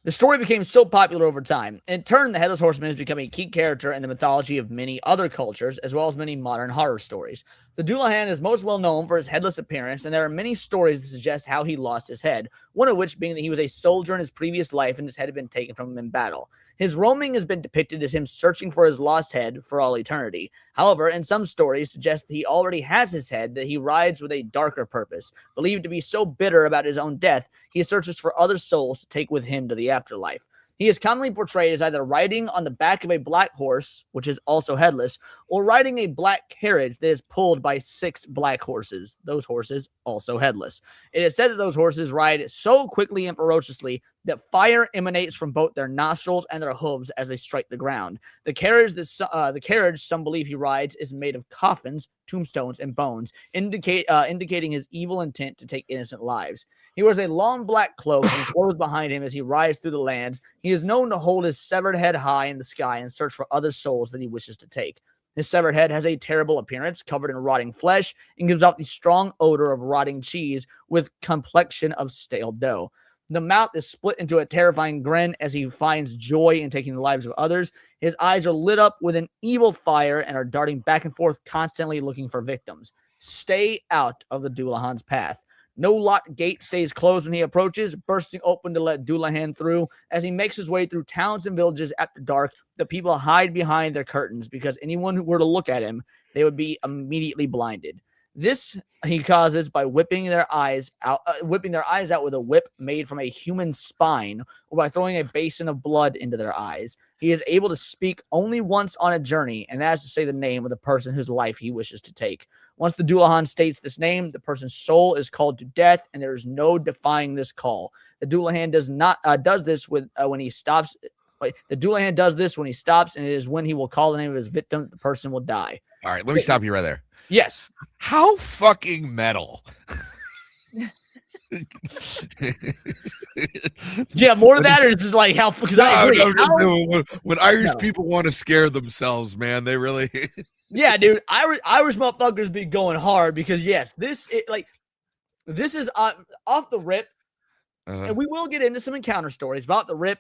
The story became so popular over time. In turn, the Headless Horseman has become a key character in the mythology of many other cultures, as well as many modern horror stories. The Dullahan is most well known for his headless appearance, and there are many stories that suggest how he lost his head, one of which being that he was a soldier in his previous life and his head had been taken from him in battle. His roaming has been depicted as him searching for his lost head for all eternity. However, in some stories suggest that he already has his head, that he rides with a darker purpose. Believed to be so bitter about his own death, he searches for other souls to take with him to the afterlife. He is commonly portrayed as either riding on the back of a black horse, which is also headless, or riding a black carriage that is pulled by 6 black horses, those horses also headless. It is said that those horses ride so quickly and ferociously that fire emanates from both their nostrils and their hooves as they strike the ground. The carriage some believe he rides is made of coffins, tombstones, and bones, indicating his evil intent to take innocent lives. He wears a long black cloak and clothes behind him as he rides through the lands. He is known to hold his severed head high in the sky and search for other souls that he wishes to take. His severed head has a terrible appearance, covered in rotting flesh, and gives off the strong odor of rotting cheese with complexion of stale dough. The mouth is split into a terrifying grin as he finds joy in taking the lives of others. His eyes are lit up with an evil fire and are darting back and forth, constantly looking for victims. Stay out of the Dullahan's path. No locked gate stays closed when he approaches, bursting open to let Dullahan through. As he makes his way through towns and villages after dark, the people hide behind their curtains because anyone who were to look at him, they would be immediately blinded. This he causes by whipping their eyes out with a whip made from a human spine, or by throwing a basin of blood into their eyes. He is able to speak only once on a journey, and that is to say the name of the person whose life he wishes to take. Once the Dullahan states this name, the person's soul is called to death, and there is no defying this call. The Dullahan does this when he stops. The Dullahan does this when he stops, and it is when he will call the name of his victim that the person will die. All right, let me stop you right there. Yes. How fucking metal. Yeah, more than that, or it's just like how, because I agree. When Irish people want to scare themselves, man, they really. Yeah, dude, Irish motherfuckers be going hard because yes, this is off the rip, and we will get into some encounter stories about the rip.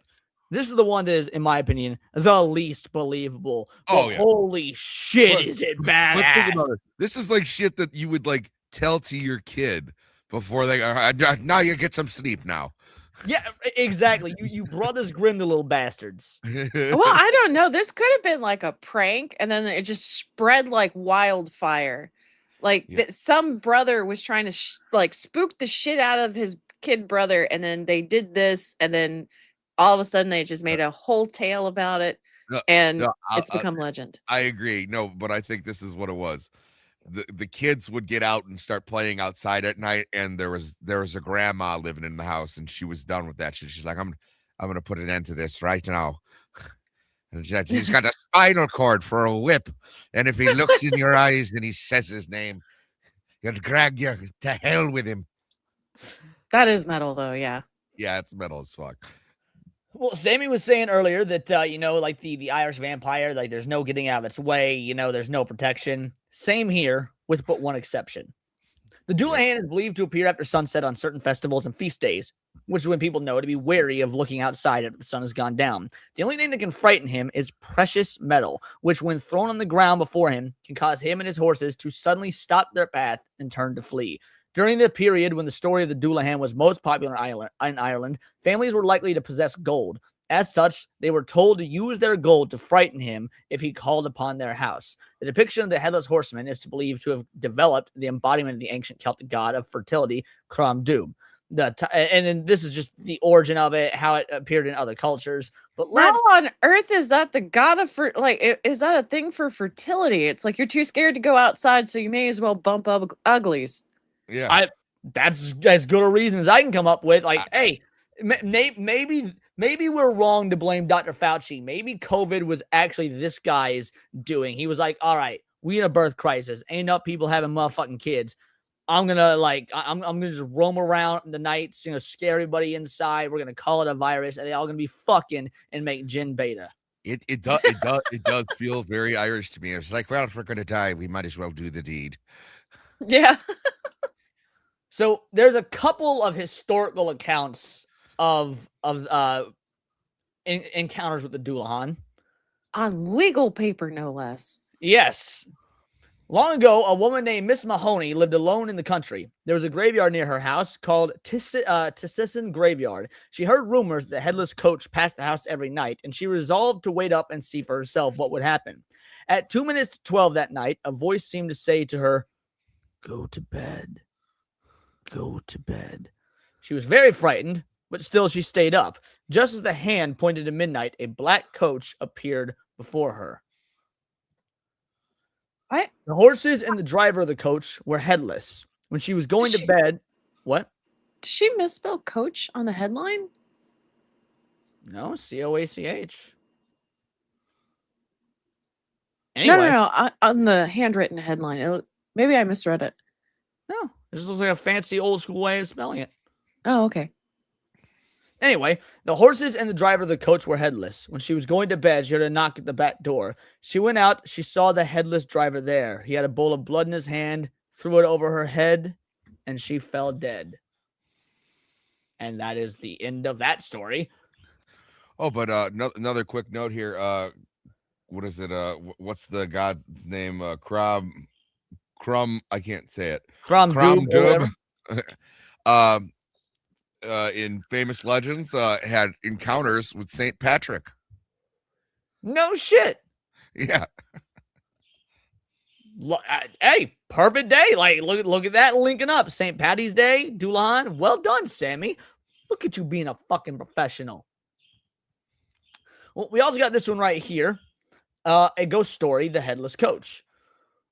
This is the one that is, in my opinion, the least believable. But holy shit, is it badass? This is like shit that you would like tell to your kid before they now you get some sleep now. Yeah, exactly. You brothers Grimm, the little bastards. Well, I don't know. This could have been like a prank, and then it just spread like wildfire. Like some brother was trying to spook the shit out of his kid brother, and then they did this, and then all of a sudden they just made a whole tale about it, and it's become legend. I agree. No, but I think this is what it was. The kids would get out and start playing outside at night, and there was a grandma living in the house, and she was done with that shit. She's like, I'm gonna put an end to this right now. And he's got a spinal cord for a whip, and if he looks in your eyes and he says his name, he'll drag you to hell with him. That is metal, though. Yeah. Yeah, it's metal as fuck. Well, Sammy was saying earlier that, like the Irish vampire, like there's no getting out of its way, there's no protection. Same here, with but one exception. The Dullahan is believed to appear after sunset on certain festivals and feast days, which is when people know to be wary of looking outside after the sun has gone down. The only thing that can frighten him is precious metal, which when thrown on the ground before him can cause him and his horses to suddenly stop their path and turn to flee. During the period when the story of the Dullahan was most popular in Ireland, families were likely to possess gold. As such, they were told to use their gold to frighten him if he called upon their house. The depiction of the Headless Horseman is believed to have developed the embodiment of the ancient Celtic god of fertility, Crom Dubh. And then this is just the origin of it, how it appeared in other cultures. But how on earth is that the god of is that a thing for fertility? It's like you're too scared to go outside, so you may as well bump up uglies. Yeah, that's as good a reason as I can come up with. Like, hey, maybe we're wrong to blame Dr. Fauci. Maybe COVID was actually this guy's doing. He was like, all right, we in a birth crisis. Ain't enough people having motherfucking kids. I'm gonna just roam around in the nights, scare everybody inside. We're gonna call it a virus, and they all gonna be fucking and make gin beta. It does feel very Irish to me. It's like, well, if we're gonna die, we might as well do the deed. Yeah. So there's a couple of historical accounts of encounters with the Dullahan. On legal paper, no less. Yes. Long ago, a woman named Miss Mahoney lived alone in the country. There was a graveyard near her house called Tissison Graveyard. She heard rumors that the headless coach passed the house every night, and she resolved to wait up and see for herself what would happen. At 2 minutes to 12 that night, a voice seemed to say to her, "Go to bed. Go to bed." She was very frightened, but still she stayed up. Just as the hand pointed to midnight, a black coach appeared before her. What? The horses and the driver of the coach were headless. When she was going to bed, what? Did she misspell coach on the headline? No, Coach. Anyway, No. On the handwritten headline. Maybe I misread it. no, it just looks like a fancy old school way of spelling it. Oh, okay. Anyway, the horses and the driver of the coach were headless. When she was going to bed, she heard a knock at the back door. She went out. She saw the headless driver there. He had a bowl of blood in his hand, threw it over her head, and she fell dead. And that is the end of that story. Oh, but another quick note here. What is it? What's the god's name? Crum. I can't say it. From Dub. In famous legends, had encounters with Saint Patrick. No shit. Yeah. Hey, perfect day. Like, look at that linking up. St. Patty's Day, Dullahan. Well done, Sammy. Look at you being a fucking professional. Well, we also got this one right here. A ghost story, the headless coach.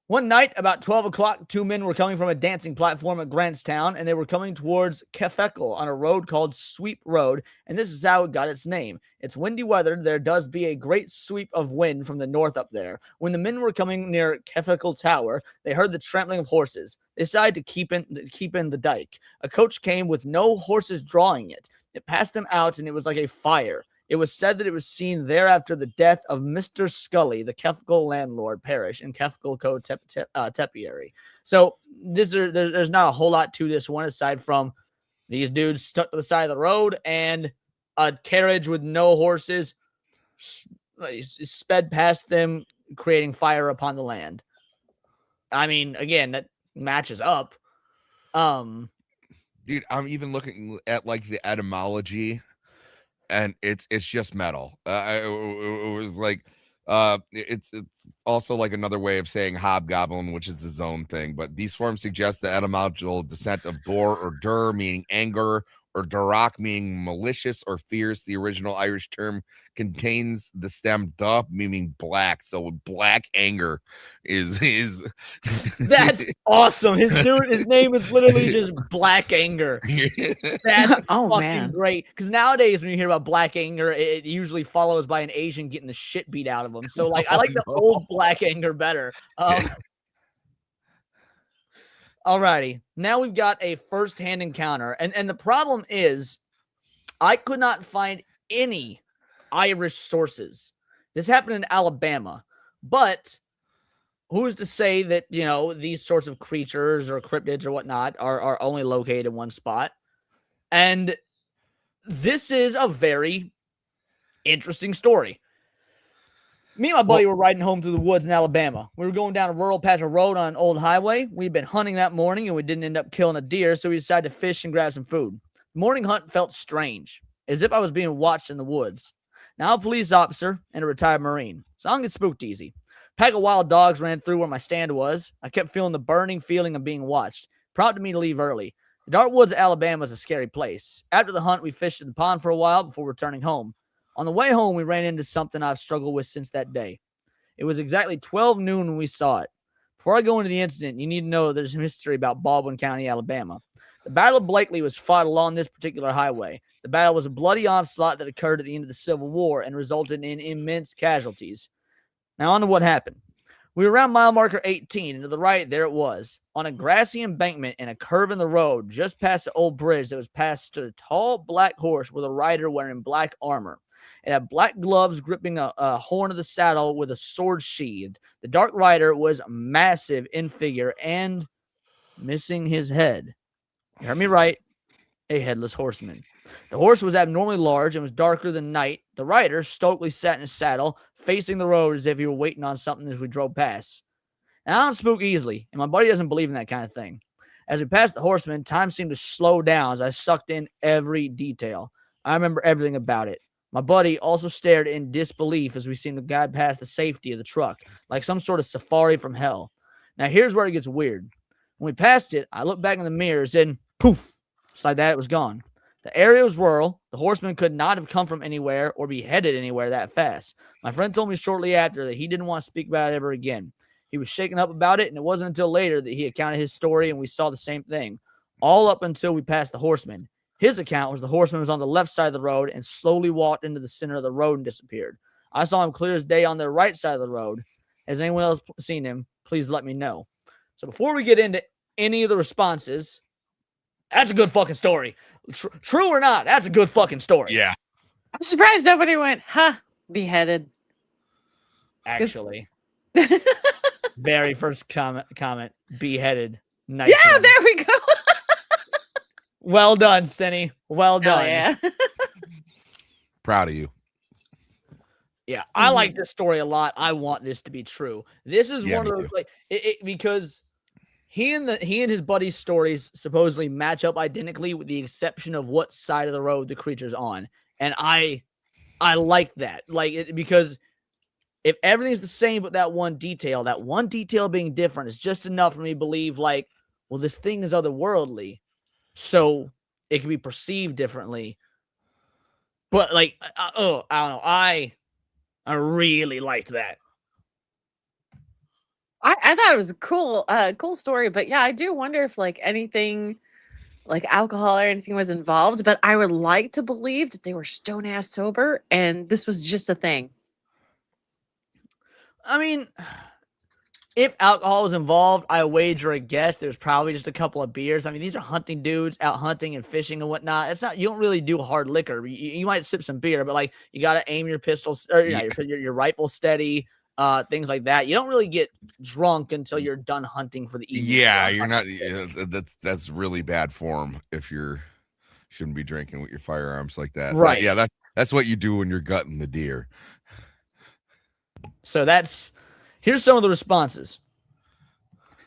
One night, about 12 o'clock, two men were coming from a dancing platform at Grantstown, and they were coming towards Kefekel on a road called Sweep Road, and this is how it got its name. It's windy weather. There does be a great sweep of wind from the north up there. When the men were coming near Kefekel Tower, they heard the trampling of horses. They decided to keep in the dike. A coach came with no horses drawing it. It passed them out, and it was like a fire. It was said that it was seen there after the death of Mr. Scully, the Kefekel landlord parish in Kefekel Tepiary. So there's not a whole lot to this one aside from these dudes stuck to the side of the road and a carriage with no horses sped past them, creating fire upon the land. I mean, again, that matches up. Dude, I'm even looking at like the etymology. And it's just metal. It was like it's also like another way of saying hobgoblin, which is its own thing. But these forms suggest the etymological descent of dor or dur, meaning anger, or durak, meaning malicious or fierce. The original Irish term contains the stem duh, meaning black. So black anger is That's awesome. His name is literally just Black Anger. That's fucking great. Because nowadays when you hear about Black Anger, it usually follows by an Asian getting the shit beat out of them. So like I like the old Black Anger better. Alrighty, now we've got a first-hand encounter, and the problem is I could not find any Irish sources. This happened in Alabama, but who's to say that, you know, these sorts of creatures or cryptids or whatnot are only located in one spot? And this is a very interesting story. Me and my buddy were riding home through the woods in Alabama. We were going down a rural patch of road on an old highway. We'd been hunting that morning, and we didn't end up killing a deer, so we decided to fish and grab some food. The morning hunt felt strange, as if I was being watched in the woods. Now a police officer and a retired Marine, so I don't get spooked easy. A pack of wild dogs ran through where my stand was. I kept feeling the burning feeling of being watched, prompted me to leave early. The dark woods of Alabama is a scary place. After the hunt, we fished in the pond for a while before returning home. On the way home, we ran into something I've struggled with since that day. It was exactly 12 noon when we saw it. Before I go into the incident, you need to know there's some history about Baldwin County, Alabama. The Battle of Blakely was fought along this particular highway. The battle was a bloody onslaught that occurred at the end of the Civil War and resulted in immense casualties. Now on to what happened. We were around mile marker 18, and to the right, there it was. On a grassy embankment and a curve in the road, just past the old bridge that was passed, stood a tall black horse with a rider wearing black armor. It had black gloves gripping a horn of the saddle with a sword sheathed. The dark rider was massive in figure and missing his head. You heard me right, a headless horseman. The horse was abnormally large and was darker than night. The rider stoically sat in his saddle, facing the road as if he were waiting on something as we drove past. And I don't spook easily, and my buddy doesn't believe in that kind of thing. As we passed the horseman, time seemed to slow down as I sucked in every detail. I remember everything about it. My buddy also stared in disbelief as we seemed to guide past the safety of the truck, like some sort of safari from hell. Now, here's where it gets weird. When we passed it, I looked back in the mirrors and poof, just like that, it was gone. The area was rural. The horseman could not have come from anywhere or be headed anywhere that fast. My friend told me shortly after that he didn't want to speak about it ever again. He was shaken up about it, and it wasn't until later that he accounted his story and we saw the same thing, all up until we passed the horseman. His account was the horseman was on the left side of the road and slowly walked into the center of the road and disappeared. I saw him clear as day on the right side of the road. Has anyone else seen him? Please let me know. So before we get into any of the responses, that's a good fucking story. True or not, that's a good fucking story. Yeah. I'm surprised nobody went, beheaded. Actually. Very first comment, beheaded. Nice. Yeah, one. there we go. Well done, Cindy. Well done. Yeah. Proud of you. Yeah, I like this story a lot. I want this to be true. This is one of those because he and his buddy's stories supposedly match up identically with the exception of what side of the road the creature's on. And I like that. Because if everything's the same but that one detail being different is just enough for me to believe well, this thing is otherworldly. So it can be perceived differently. But I don't know. I really liked that. I thought it was a cool story, but yeah, I do wonder if anything like alcohol or anything was involved, but I would like to believe that they were stone ass sober and this was just a thing. I mean, if alcohol was involved, I wager a guess there's probably just a couple of beers. I mean, these are hunting dudes out hunting and fishing and whatnot. It's not, you don't really do hard liquor. You might sip some beer, but you got to aim your pistols or your rifle steady, things like that. You don't really get drunk until you're done hunting for the evening. Yeah, you're not. That's really bad form if shouldn't be drinking with your firearms like that. Right. But yeah, that's what you do when you're gutting the deer. So here's some of the responses.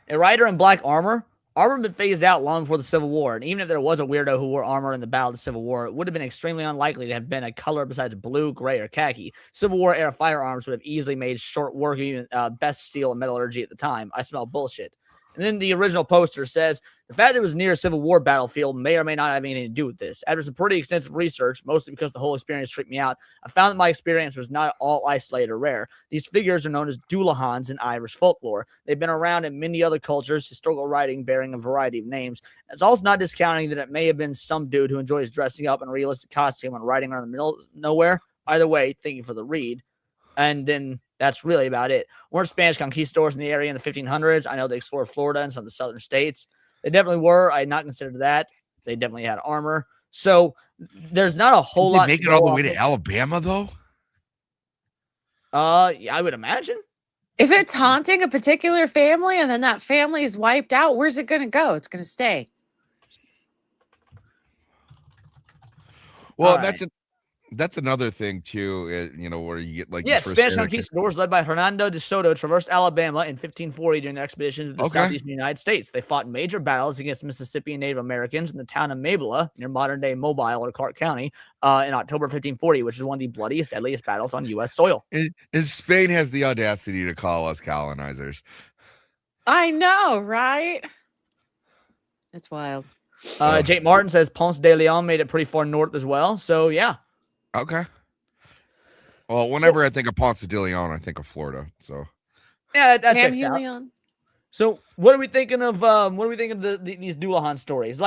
A rider in black armor. Armor had been phased out long before the Civil War, and even if there was a weirdo who wore armor in the Battle of the Civil War, it would have been extremely unlikely to have been a color besides blue, gray, or khaki. Civil War era firearms would have easily made short work of even best steel and metallurgy at the time. I smell bullshit. And then the original poster says, the fact that it was near a Civil War battlefield may or may not have anything to do with this. After some pretty extensive research, mostly because the whole experience freaked me out, I found that my experience was not all isolated or rare. These figures are known as Dullahans in Irish folklore. They've been around in many other cultures, historical writing bearing a variety of names. It's also not discounting that it may have been some dude who enjoys dressing up in a realistic costume and riding around the middle of nowhere. Either way, thank you for the read. And then that's really about it. Weren't Spanish conquistadors in the area in the 1500s? I know they explored Florida and some of the southern states. They definitely were. I had not considered that. They definitely had armor. So there's not a whole lot. Make it all the way to Alabama, though? Yeah, I would imagine. If it's haunting a particular family and then that family is wiped out, where's it going to go? It's going to stay. Well, that's another thing too, where you get Spanish conquistadors led by Hernando de Soto traversed Alabama in 1540 during their expeditions to the southeastern United States. They fought major battles against Mississippi and Native Americans in the town of Mabila near modern-day Mobile or Clark County in October 1540, which is one of the bloodiest, deadliest battles on U.S. soil. And Spain has the audacity to call us colonizers. I know, right? That's wild. Jake Martin says Ponce de Leon made it pretty far north as well. So, yeah. Okay. Well, whenever I think of Ponce de Leon, I think of Florida. So yeah, that checks out. Leon. So what are we thinking of? These Dullahan stories?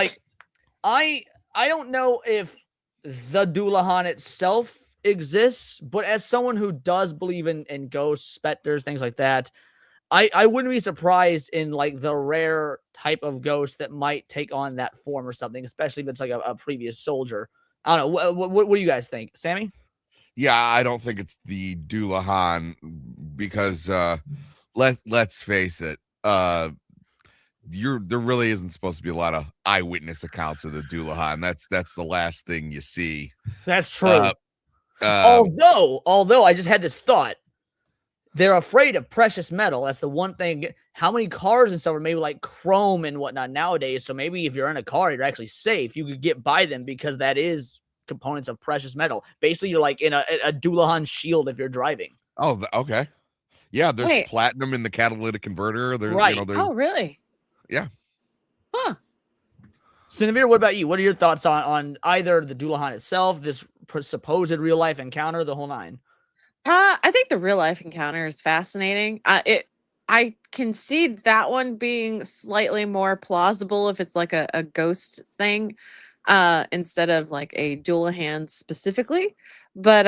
I don't know if the Dullahan itself exists, but as someone who does believe in ghosts, specters, things like that, I wouldn't be surprised in the rare type of ghost that might take on that form or something, especially if it's a previous soldier. I don't know. What do you guys think, Sammy? Yeah, I don't think it's the Dullahan because let's face it, there really isn't supposed to be a lot of eyewitness accounts of the Dullahan. That's the last thing you see. That's true. Although I just had this thought. They're afraid of precious metal. That's the one thing. How many cars and stuff are maybe like chrome and whatnot nowadays? So maybe if you're in a car, you're actually safe. You could get by them because that is components of precious metal. Basically, you're like in a Dullahan shield if you're driving. Oh, okay. Yeah, there's Wait. platinum in the catalytic converter. There's, Right. Oh, really? Yeah. Huh. Cinevere, what about you? What are your thoughts on either the Dullahan itself, this supposed real life encounter, the whole nine? I think the real life encounter is fascinating. I can see that one being slightly more plausible if it's like a ghost thing, instead of like a Dullahan specifically. But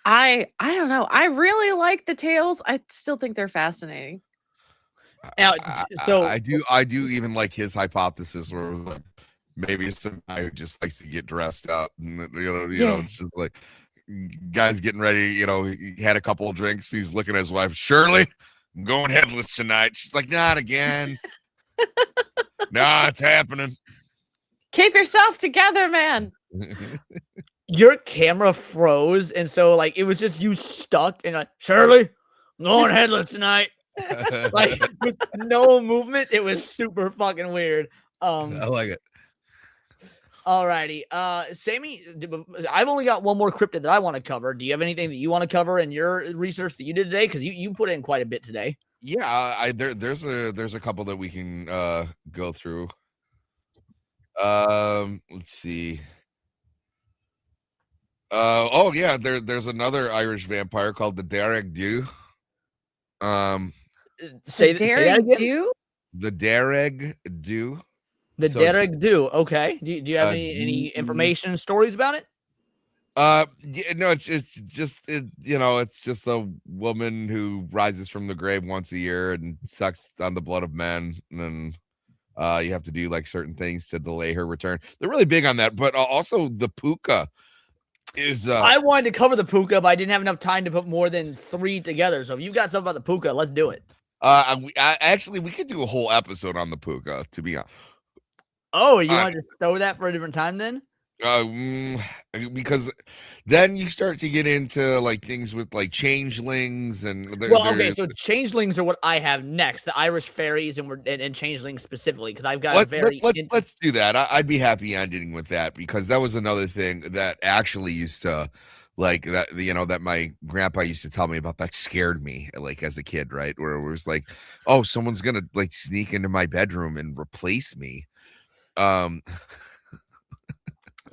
I don't know. I really like the tales. I still think they're fascinating. Now, so I do even like his hypothesis where like maybe it's some guy who just likes to get dressed up, and Yeah. it's just like guy's getting ready, he had a couple of drinks, he's looking at his wife, Shirley, I'm going headless tonight. She's like, not again. Nah, it's happening. Keep yourself together, man. your camera froze, and so like it was just you stuck and like, Shirley, I'm going headless tonight. Like with no movement. It was super fucking weird. I like it. Alrighty. Sammy, I've only got one more cryptid that I want to cover. Do you have anything that you want to cover in your research that you did today? Because you put in quite a bit today. Yeah, there's a couple that we can go through. Let's see. Oh yeah, there's another Irish vampire called the Derek Dew. Say that again? Do? The Derek Dew. The So Derek Do. Okay. Do you have any information, stories about it? Yeah, no, it's just it's just a woman who rises from the grave once a year and sucks on the blood of men, and then you have to do like certain things to delay her return. They're really big on that, but also the puka is I wanted to cover the puka, but I didn't have enough time to put more than 3 together. So if you've got something about the puka, let's do it. actually we could do a whole episode on the puka, to be honest. Oh, you want to throw that for a different time then? Because then you start to get into like things with like changelings and Okay, so changelings are what I have next, the Irish fairies and changelings specifically, because I've got let's do that. I'd be happy ending with that, because that was another thing that actually used to like that that my grandpa used to tell me about, that scared me like as a kid, right? Where it was like, oh, someone's gonna like sneak into my bedroom and replace me.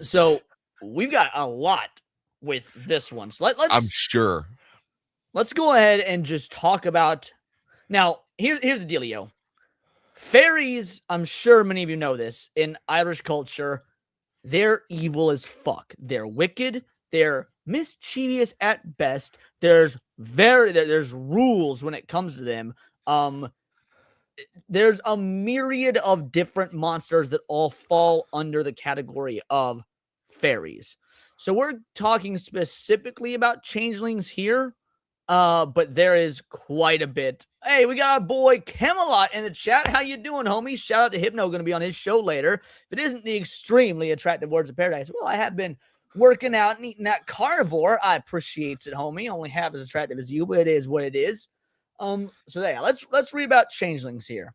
So we've got a lot with this one. So I'm sure. Let's go ahead and just talk about. Now, here's the dealio. Fairies, I'm sure many of you know this, in Irish culture, they're evil as fuck. They're wicked. They're mischievous at best. There's rules when it comes to them. There's a myriad of different monsters that all fall under the category of fairies. So we're talking specifically about changelings here, but there is quite a bit. Hey, we got our boy Camelot in the chat. How you doing, homie? Shout out to Hypno, going to be on his show later. If it isn't the extremely attractive Words of Paradise, well, I have been working out and eating that carnivore. I appreciate it, homie. Only half as attractive as you, but it is what it is. So yeah, let's read about changelings here.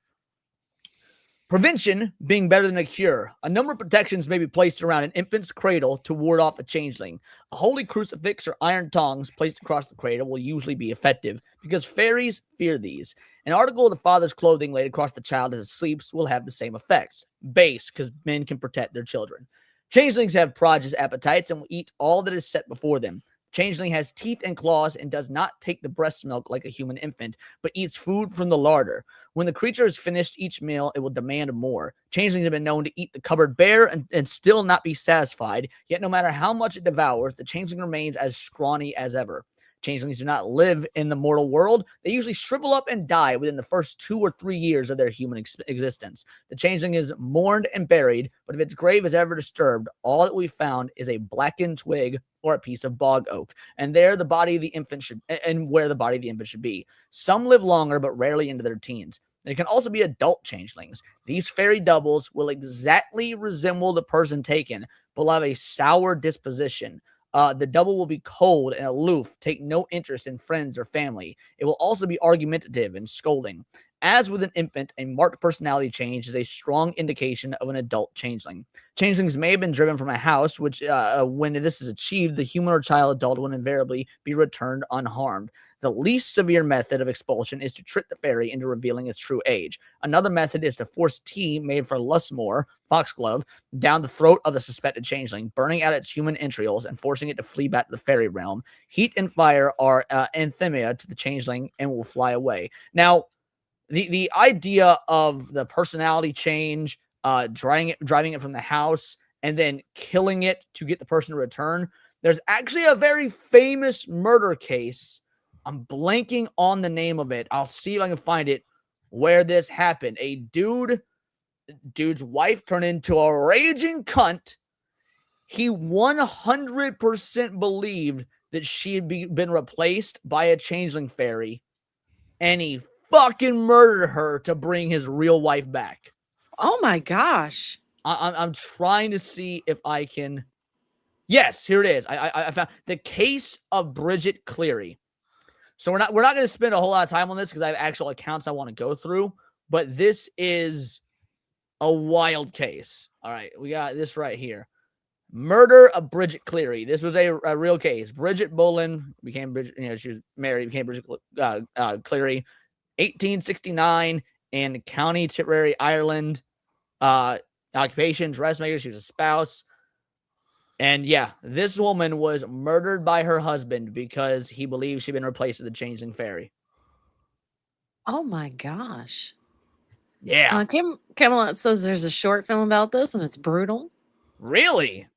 Prevention being better than a cure. A number of protections may be placed around an infant's cradle to ward off a changeling. A holy crucifix or iron tongs placed across the cradle will usually be effective because fairies fear these. An article of the father's clothing laid across the child as it sleeps will have the same effects. Base, because men can protect their children. Changelings have prodigious appetites and will eat all that is set before them. Changeling has teeth and claws and does not take the breast milk like a human infant, but eats food from the larder. When the creature has finished each meal, it will demand more. Changelings have been known to eat the cupboard bare and still not be satisfied, yet no matter how much it devours, the changeling remains as scrawny as ever. Changelings do not live in the mortal world. They usually shrivel up and die within the first 2 or 3 years of their human existence. The changeling is mourned and buried, but if its grave is ever disturbed, all that we found is a blackened twig or a piece of bog oak, and where the body of the infant should be. Some live longer, but rarely into their teens. There can also be adult changelings. These fairy doubles will exactly resemble the person taken, but will have a sour disposition. The double will be cold and aloof, take no interest in friends or family. It will also be argumentative and scolding. As with an infant, a marked personality change is a strong indication of an adult changeling. Changelings may have been driven from a house, which, when this is achieved, the human or child adult will invariably be returned unharmed. The least severe method of expulsion is to trick the fairy into revealing its true age. Another method is to force tea made from lusmore, foxglove, down the throat of the suspected changeling, burning out its human entrails and forcing it to flee back to the fairy realm. Heat and fire are anathema to the changeling and will fly away. Now, the idea of the personality change, driving it from the house, and then killing it to get the person to return. There's actually a very famous murder case. I'm blanking on the name of it. I'll see if I can find it where this happened. A dude's wife turned into a raging cunt. He 100% believed that she had been replaced by a changeling fairy, and he fucking murdered her to bring his real wife back. Oh my gosh. I'm trying to see if I can. Yes, here it is. I found the case of Bridget Cleary. So we're not going to spend a whole lot of time on this because I have actual accounts I want to go through, but this is a wild case. All right, we got this right here. Murder of Bridget Cleary. This was a real case. Bridget Boland became Bridget, she was married, became Bridget Cleary, 1869 in County Tipperary, Ireland. Occupation, dressmaker. She was a spouse. And yeah, this woman was murdered by her husband because he believed she'd been replaced with the changeling fairy. Oh my gosh. Yeah. Camelot says there's a short film about this and it's brutal. Really?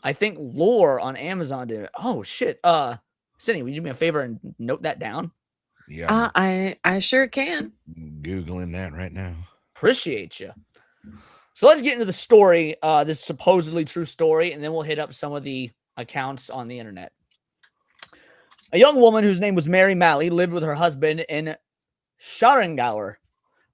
I think Lore on Amazon did it. Oh shit. Sydney, would you do me a favor and note that down? Yeah. I sure can. Googling that right now. Appreciate you. So let's get into the story, this supposedly true story, and then we'll hit up some of the accounts on the internet. A young woman whose name was Mary Malley lived with her husband in Scharingauer.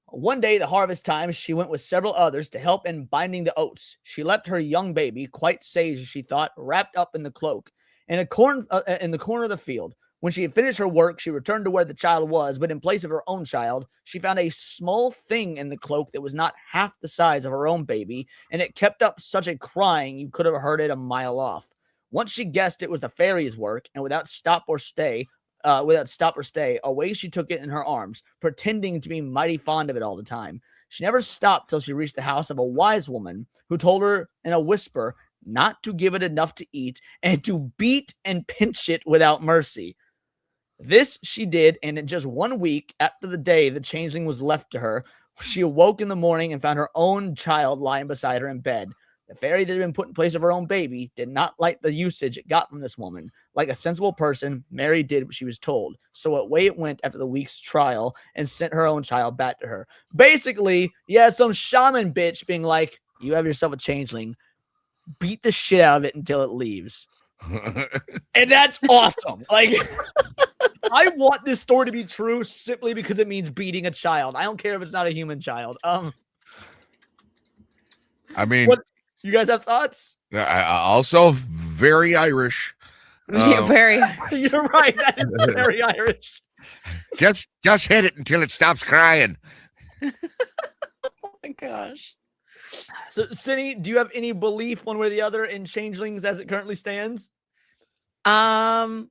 One day, the harvest time, she went with several others to help in binding the oats. She left her young baby, quite sage as she thought, wrapped up in the cloak, in the corner of the field. When she had finished her work, she returned to where the child was, but in place of her own child, she found a small thing in the cloak that was not half the size of her own baby, and it kept up such a crying you could have heard it a mile off. Once she guessed it was the fairy's work, and without stop or stay, away she took it in her arms, pretending to be mighty fond of it all the time. She never stopped till she reached the house of a wise woman, who told her in a whisper not to give it enough to eat, and to beat and pinch it without mercy. This she did, and in just 1 week after the day the changeling was left to her, she awoke in the morning and found her own child lying beside her in bed. The fairy that had been put in place of her own baby did not like the usage it got from this woman. Like a sensible person, Mary did what she was told. So away it went after the week's trial and sent her own child back to her. Basically, yeah, some shaman bitch being like, you have yourself a changeling. Beat the shit out of it until it leaves. And that's awesome. Like, I want this story to be true simply because it means beating a child. I don't care if it's not a human child. I mean, what, you guys have thoughts? I also very Irish. Very. You're right. That is very Irish. Just hit it until it stops crying. Oh my gosh. So, Cindy, do you have any belief one way or the other in changelings as it currently stands? I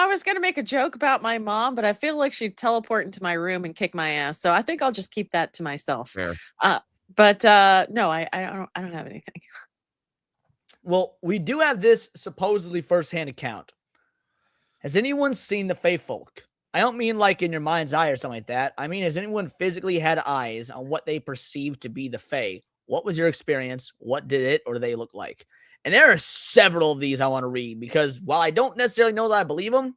was going to make a joke about my mom, but I feel like she'd teleport into my room and kick my ass. So I think I'll just keep that to myself. Fair. But no, I don't have anything. Well, we do have this supposedly firsthand account. Has anyone seen the Fae folk? I don't mean like in your mind's eye or something like that. I mean, has anyone physically had eyes on what they perceive to be the Fae? What was your experience? What did it or do they look like? And there are several of these I want to read because while I don't necessarily know that I believe them,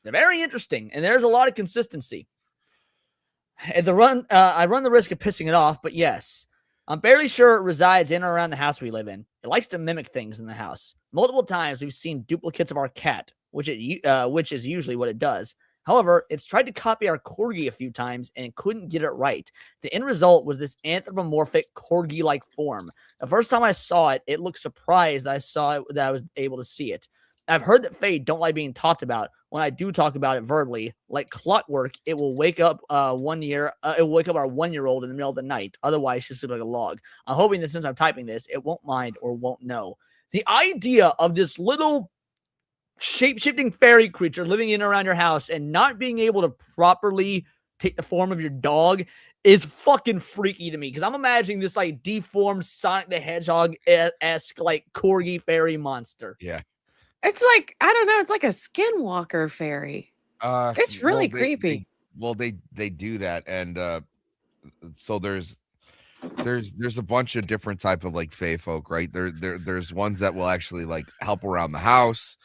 they're very interesting and there's a lot of consistency. I run the risk of pissing it off, but yes, I'm fairly sure it resides in or around the house we live in. It likes to mimic things in the house. Multiple times we've seen duplicates of our cat, which is usually what it does. However, it's tried to copy our corgi a few times and couldn't get it right. The end result was this anthropomorphic corgi-like form. The first time I saw it, it looked surprised that I saw it, that I was able to see it. I've heard that Fae don't like being talked about. When I do talk about it verbally, like clockwork, it will wake up it will wake up our 1-year-old in the middle of the night. Otherwise, she'll sleep like a log. I'm hoping that since I'm typing this, it won't mind or won't know. The idea of this little shape-shifting fairy creature living in and around your house and not being able to properly take the form of your dog is fucking freaky to me, because I'm imagining this like deformed Sonic the Hedgehog-esque like corgi fairy monster. Yeah. It's like, I don't know, it's like a skinwalker fairy. It's really creepy. They do that, and so there's a bunch of different type of like fae folk, right? There's ones that will actually like help around the house.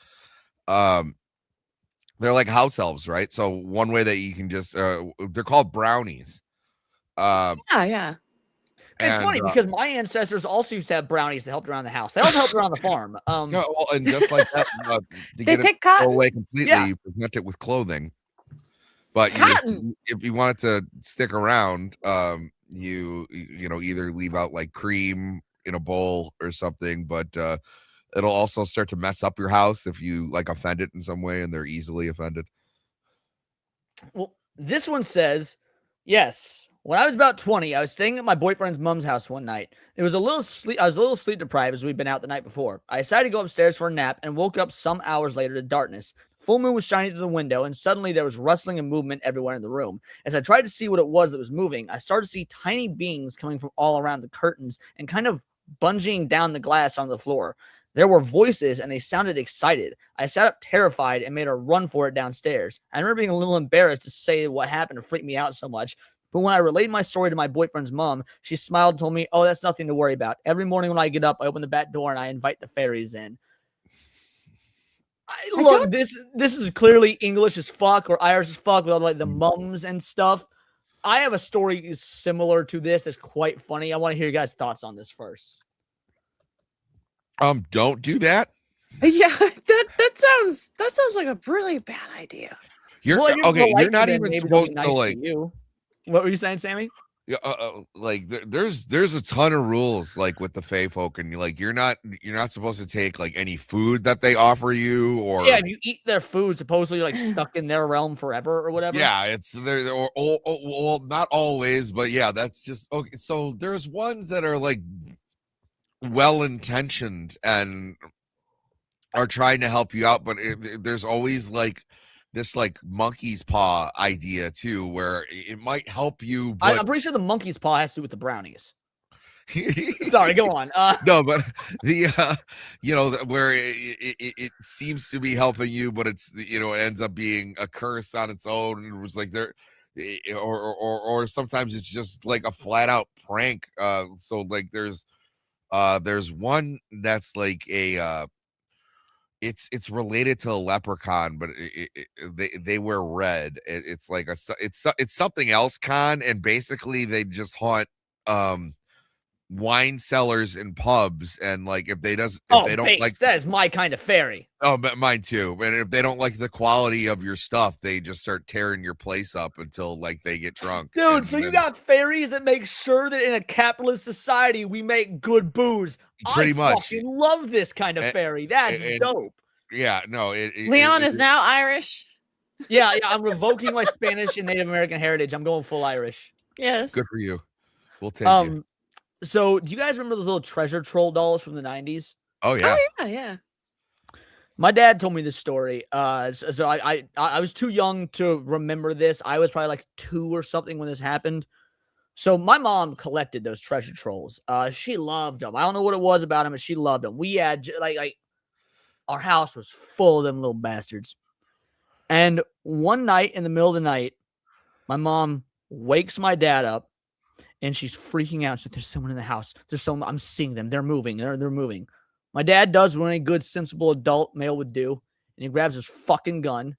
They're like house elves, right? So one way that you can just they're called brownies. Yeah. It's funny because my ancestors also used to have brownies that helped around the house. They also helped around the farm. Yeah, well, and just like that, to They get it pick to go cotton. away completely, Yeah. you present it with clothing. But if you want it to stick around, you know, either leave out like cream in a bowl or something, but it'll also start to mess up your house if you like offend it in some way, and they're easily offended. Well, this one says, yes, when I was about 20, I was staying at my boyfriend's mom's house one night. I was a little sleep deprived as we'd been out the night before. I decided to go upstairs for a nap and woke up some hours later to darkness. Full moon was shining through the window, and suddenly there was rustling and movement everywhere in the room. As I tried to see what it was that was moving, I started to see tiny beings coming from all around the curtains and kind of bungeeing down the glass on the floor. There were voices, and they sounded excited. I sat up terrified and made a run for it downstairs. I remember being a little embarrassed to say what happened to freak me out so much. But when I relayed my story to my boyfriend's mom, she smiled and told me, oh, that's nothing to worry about. Every morning when I get up, I open the back door and I invite the fairies in. Look, this is clearly English as fuck or Irish as fuck with all like the mums and stuff. I have a story similar to this that's quite funny. I want to hear you guys' thoughts on this first. Don't do that. Yeah, that sounds like a really bad idea. You're not even supposed to like. What were you saying, Sammy? Like there's a ton of rules like with the fae folk, and like you're not supposed to take like any food that they offer you, or if you eat their food, supposedly you're like stuck in their realm forever or whatever. Yeah, it's there, or well, not always, but yeah, that's just okay. So there's ones that are like well-intentioned and are trying to help you out, but there's always like this like monkey's paw idea too, where it might help you. But I'm pretty sure the monkey's paw has to do with the brownies. Sorry, go on. No, but the where it seems to be helping you, but it's it ends up being a curse on its own. And it was like there, or sometimes it's just like a flat out prank. So like there's one that's like a it's related to a leprechaun, but they wear red. It's like it's something else con, and basically they just haunt wine cellars and pubs, and like if they don't like, that is my kind of fairy. Oh, but mine too. And if they don't like the quality of your stuff, they just start tearing your place up until like they get drunk. Dude, so you got fairies that make sure that in a capitalist society we make good booze. Pretty much. I fucking love this kind of fairy. That's dope. Yeah, no. Leon is now Irish. Yeah, I'm revoking my Spanish and Native American heritage. I'm going full Irish. Yes. Good for you. We'll take you. So do you guys remember those little treasure troll dolls from the 90s? Oh yeah. Oh yeah. My dad told me this story. So I was too young to remember this. I was probably like 2 or something when this happened. So my mom collected those treasure trolls. She loved them. I don't know what it was about them, but she loved them. We had like our house was full of them little bastards. And one night in the middle of the night, my mom wakes my dad up and she's freaking out. She's like, there's someone in the house. There's someone. I'm seeing them. They're moving. They're moving. My dad does what any good, sensible adult male would do, and he grabs his fucking gun.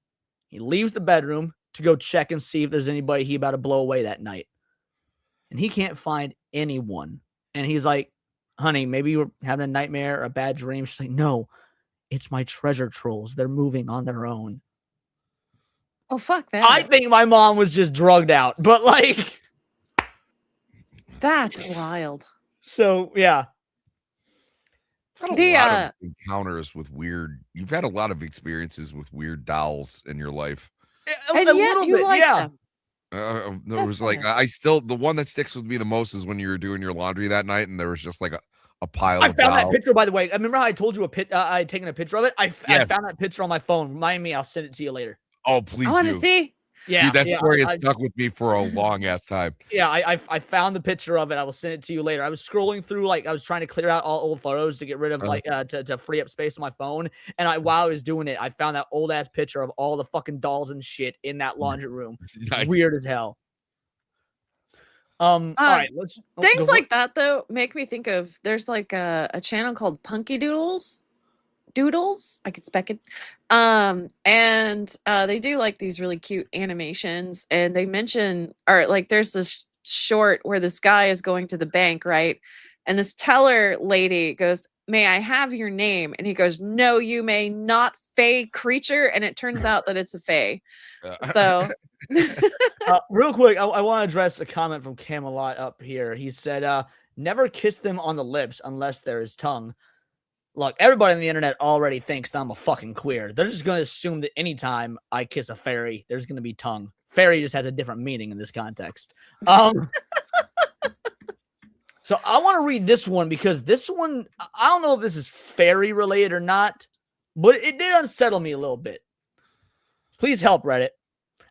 He leaves the bedroom to go check and see if there's anybody he about to blow away that night. And he can't find anyone. And he's like, honey, maybe you were having a nightmare or a bad dream. She's like, no, it's my treasure trolls. They're moving on their own. Oh, fuck that. I think my mom was just drugged out, but like, That's wild. so yeah. I've had a lot of encounters with weird. You've had a lot of experiences with weird dolls in your life. And yet you like them. There That's was like sad. I still the one that sticks with me the most is when you were doing your laundry that night, and there was just like a pile I of found that dolls. picture, by the way. I remember how I told you I had taken a picture of it. I Yeah. found that picture on my phone. Remind me, I'll send it to you later. Oh, please I want to do. see. Yeah, Dude, that yeah, story has stuck with me for a long ass time. yeah. I found the picture of it. I will send it to you later. I was scrolling through, like, I was trying to clear out all old photos to get rid of like to free up space on my phone. And while I was doing it, I found that old ass picture of all the fucking dolls and shit in that laundry room. Nice. Weird as hell. All right, let's Things like that though make me think of there's like a channel called Punky Doodles. I could spec it. And they do like these really cute animations, and they mention, or like there's this short where this guy is going to the bank, right? And this teller lady goes, "May I have your name?" And he goes, "No, you may not, fey creature." And it turns out that it's a fey. So real quick, I want to address a comment from Camelot up here. He said, never kiss them on the lips unless there is tongue. Look, everybody on the internet already thinks that I'm a fucking queer. They're just going to assume that anytime I kiss a fairy, there's going to be tongue. Fairy just has a different meaning in this context. So I want to read this one because this one, I don't know if this is fairy related or not, but it did unsettle me a little bit. Please help, Reddit.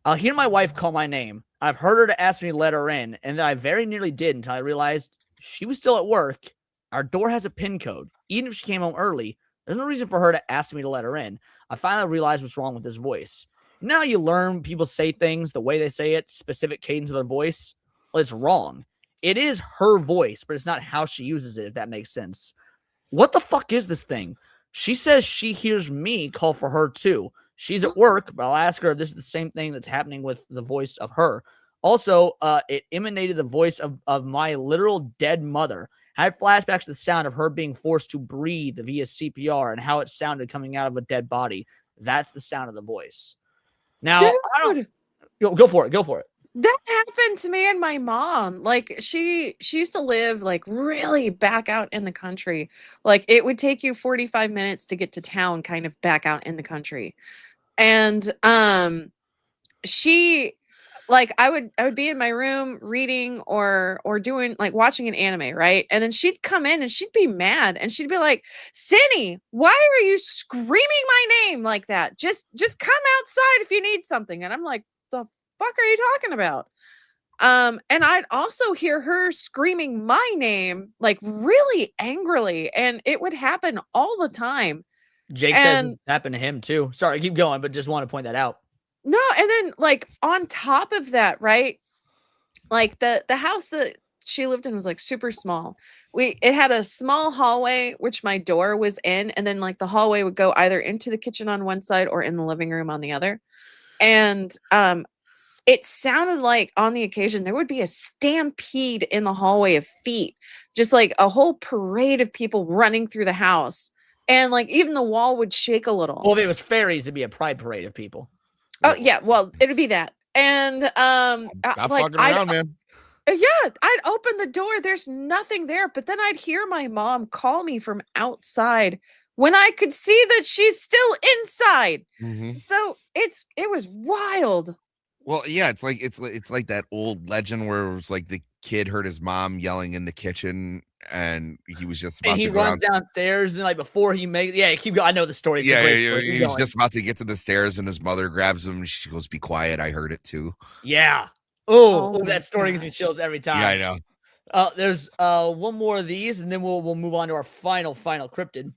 I'll hear my wife call my name. I've heard her to ask me to let her in, and then I very nearly did until I realized she was still at work. Our door has a PIN code. Even if she came home early, there's no reason for her to ask me to let her in. I finally realized what's wrong with this voice. Now you learn people say things the way they say it, specific cadence of their voice. Well, it's wrong. It is her voice, but it's not how she uses it, if that makes sense. What the fuck is this thing? She says she hears me call for her too. She's at work, but I'll ask her if this is the same thing that's happening with the voice of her. Also, it emanated the voice of my literal dead mother. I had flashbacks to the sound of her being forced to breathe via CPR and how it sounded coming out of a dead body. That's the sound of the voice. Now, I don't go for it. Go for it. That happened to me and my mom. Like she used to live like really back out in the country. Like it would take you 45 minutes to get to town, kind of back out in the country. And she, like, I would be in my room reading or doing, like, watching an anime, right? And then she'd come in and she'd be mad and she'd be like, "Cindy, why are you screaming my name like that? Just come outside if you need something." And I'm like, "The fuck are you talking about?" And I'd also hear her screaming my name like really angrily, and it would happen all the time. Jake says it happened to him too. Sorry, keep going, but just want to point that out. No, and then like on top of that, right? Like the house that she lived in was like super small. It had a small hallway which my door was in, and then like the hallway would go either into the kitchen on one side or in the living room on the other. And it sounded like on the occasion there would be a stampede in the hallway of feet, just like a whole parade of people running through the house. And like even the wall would shake a little. Well, if it was fairies, it'd be a pride parade of people. Oh yeah, well, it'd be that. And Stop like fucking around, man. yeah, I'd open the door, there's nothing there, but then I'd hear my mom call me from outside when I could see that she's still inside. Mm-hmm. So it was wild. Well, yeah, it's like that old legend where it was like the kid heard his mom yelling in the kitchen, and he was just about and he to go runs downstairs, and like before he makes, keep going. I know the story. It's a great story. He's just about to get to the stairs, and his mother grabs him. And she goes, "Be quiet! I heard it too." Yeah. Oh Oh, that story gives me gosh. chills every time. Yeah, I know. There's one more of these, and then we'll move on to our final cryptid.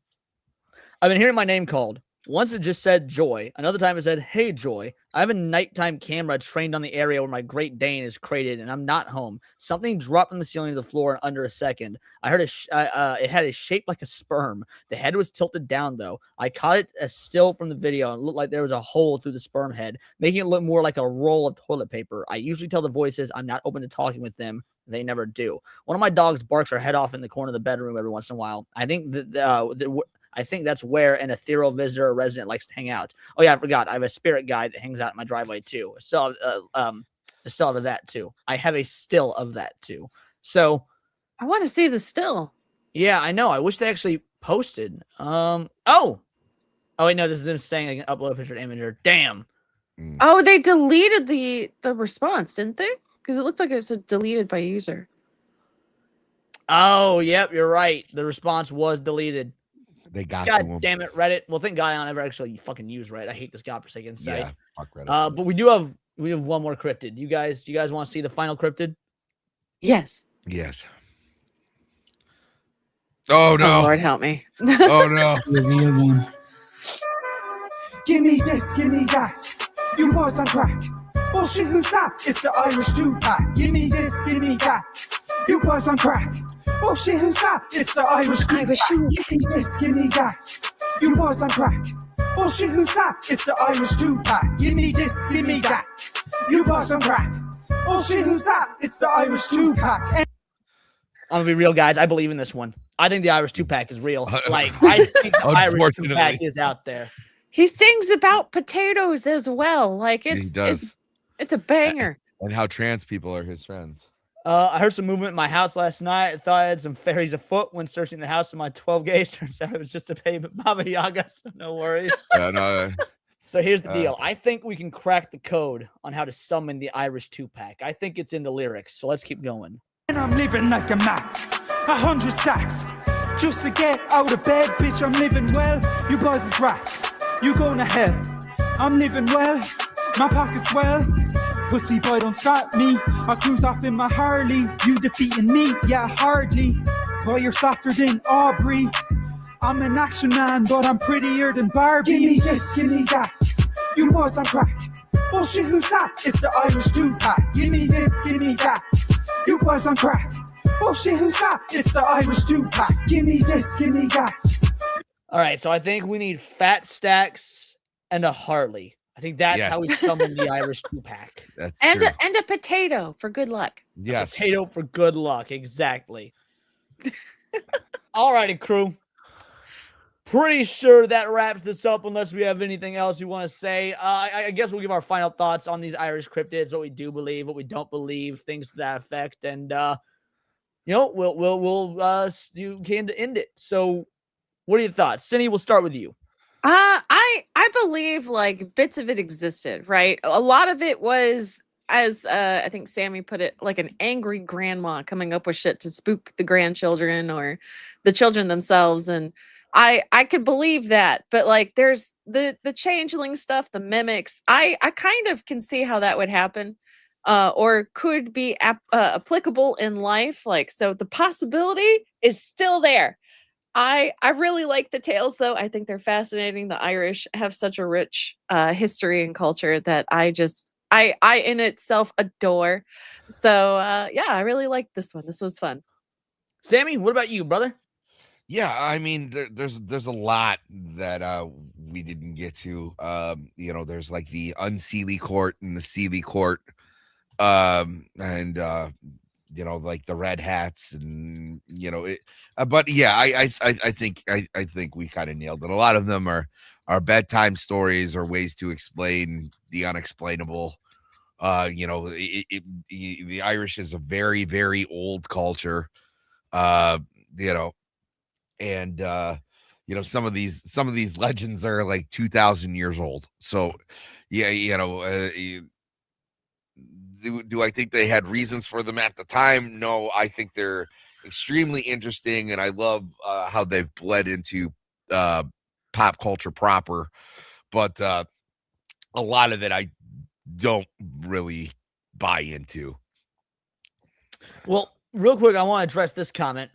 I've been hearing my name called. Once it just said Joy. Another time it said, "Hey, Joy." I have a nighttime camera trained on the area where my Great Dane is crated, and I'm not home. Something dropped from the ceiling to the floor in under a second. I heard it had a shape like a sperm. The head was tilted down, though. I caught it as still from the video, and it looked like there was a hole through the sperm head, making it look more like a roll of toilet paper. I usually tell the voices I'm not open to talking with them. They never do. One of my dogs barks her head off in the corner of the bedroom every once in a while. I think I think that's where an ethereal visitor or resident likes to hang out. Oh yeah, I forgot. I have a spirit guide that hangs out in my driveway too. So a still of that too. I have a still of that too. So I want to see the still. yeah, I know. I wish they actually posted. Oh wait, no, this is them saying they can upload a picture to Imager. Damn. Oh, they deleted the response, didn't they? Because it looked like it was deleted by user. Oh, yep, you're right. The response was deleted. They got God to him. damn it, Reddit. Well, thank God I don't ever actually fucking use Reddit. I hate this godforsaken site. Yeah, fuck Reddit. But we have one more cryptid. You guys want to see the final cryptid? Yes. Yes. Oh no! Oh, Lord help me. Oh no! Reveal one. Give me this, give me that. You boys on crack. Bullshit, who's that? It's the Irish two-pack. Give me this, give me that. You boys on crack. Bullshit, who's that? It's the Irish Irish two-pack. Give me this, give me that. You boys on crack. Bullshit, who's that? It's the Irish two-pack. Give me this, give me that. You boys on crack. Bullshit, who's that? It's the Irish two-pack. I'm gonna be real, guys. I believe in this one. I think the Irish two-pack is real. Like, I think the Irish two-pack is out there. He sings about potatoes as well. Like He it's does. it's a banger. And how trans people are his friends. I heard some movement in my house last night. I thought I had some fairies afoot when searching the house of my 12 gays. Turns out it was just a payment Baba Yaga, so no worries. No, So here's the deal. I think we can crack the code on how to summon the Irish two-pack. I think it's in the lyrics, so let's keep going. And I'm living like a man. 100 stacks. Just to get out of bed, bitch, I'm living well. You boys is rats. You going to hell. I'm living well. My pocket's well. Pussy boy, don't stop me. I cruise off in my Harley. You defeating me? Yeah, hardly. Boy, you're softer than Aubrey. I'm an action man, but I'm prettier than Barbie. Give me this, give me that. You boys on crack. Bullshit, who's that? It's the Irish two-pack. Give me this, give me that. You boys on crack. Bullshit, who's that? It's the Irish two-pack. Give me this, give me that. All right, so I think we need fat stacks and a Harley. I think that's how we summon the Irish two-pack. that's And true. a potato for good luck. Yes. Potato for good luck, exactly. All righty, crew. Pretty sure that wraps this up unless we have anything else you want to say. I guess we'll give our final thoughts on these Irish cryptids, what we do believe, what we don't believe, things to that effect. And, you can end it. So what are your thoughts? Cindy, we'll start with you. I believe like bits of it existed, right? A lot of it was, as I think Sammy put it, like an angry grandma coming up with shit to spook the grandchildren or the children themselves. And I could believe that, but like there's the changeling stuff, the mimics. I kind of can see how that would happen, or could be applicable in life. Like, so the possibility is still there. I really like the tales though. I think they're fascinating. The Irish have such a rich history and culture that I in itself adore. So yeah, I really liked this one. This was fun. Sammy, what about you, brother? Yeah, I mean, there's a lot that we didn't get to. There's like the unseelie court and the seelie court, and like the red hats, and it. But yeah, I think we kind of nailed it. A lot of them are bedtime stories or ways to explain the unexplainable. The Irish is a very, very old culture. And some of these legends are like 2,000 years old. So yeah, do I think they had reasons for them at the time? No, I think they're extremely interesting, and I love how they've bled into pop culture proper. But a lot of it I don't really buy into. Well, real quick, I want to address this comment.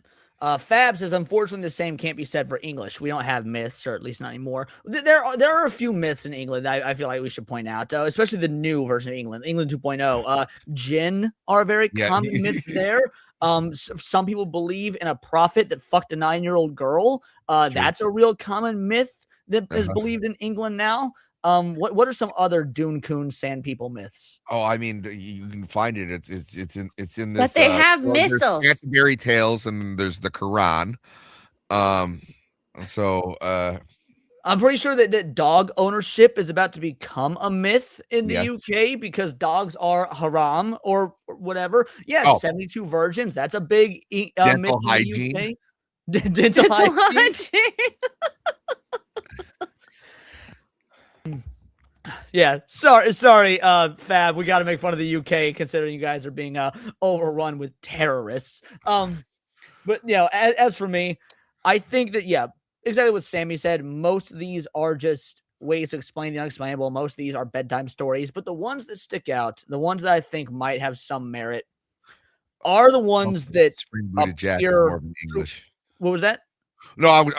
Fab says, unfortunately, the same can't be said for English. We don't have myths, or at least not anymore. There are a few myths in England that I feel like we should point out, especially the new version of England 2.0. Jinn are a very common myth there. Some people believe in a prophet that fucked a 9-year-old girl. That's a real common myth that is believed in England now. What are some other Dune Coon Sand People myths? Oh, I mean, you can find it. It's in this. But they have missiles. Canterbury Tales, and there's the Quran. So I'm pretty sure that dog ownership is about to become a myth in the Yes. UK because dogs are haram or whatever. Yeah, Oh. 72 virgins. That's a big myth Dental in hygiene. the UK. Dental Dental hygiene. hygiene. Yeah, sorry, Fab. We got to make fun of the UK considering you guys are being overrun with terrorists. But as for me, I think that exactly what Sammy said. Most of these are just ways to explain the unexplainable. Most of these are bedtime stories, but the ones that stick out, the ones that I think might have some merit, are the ones that Spring-booted Jack is appear. more of an English. What was that? No,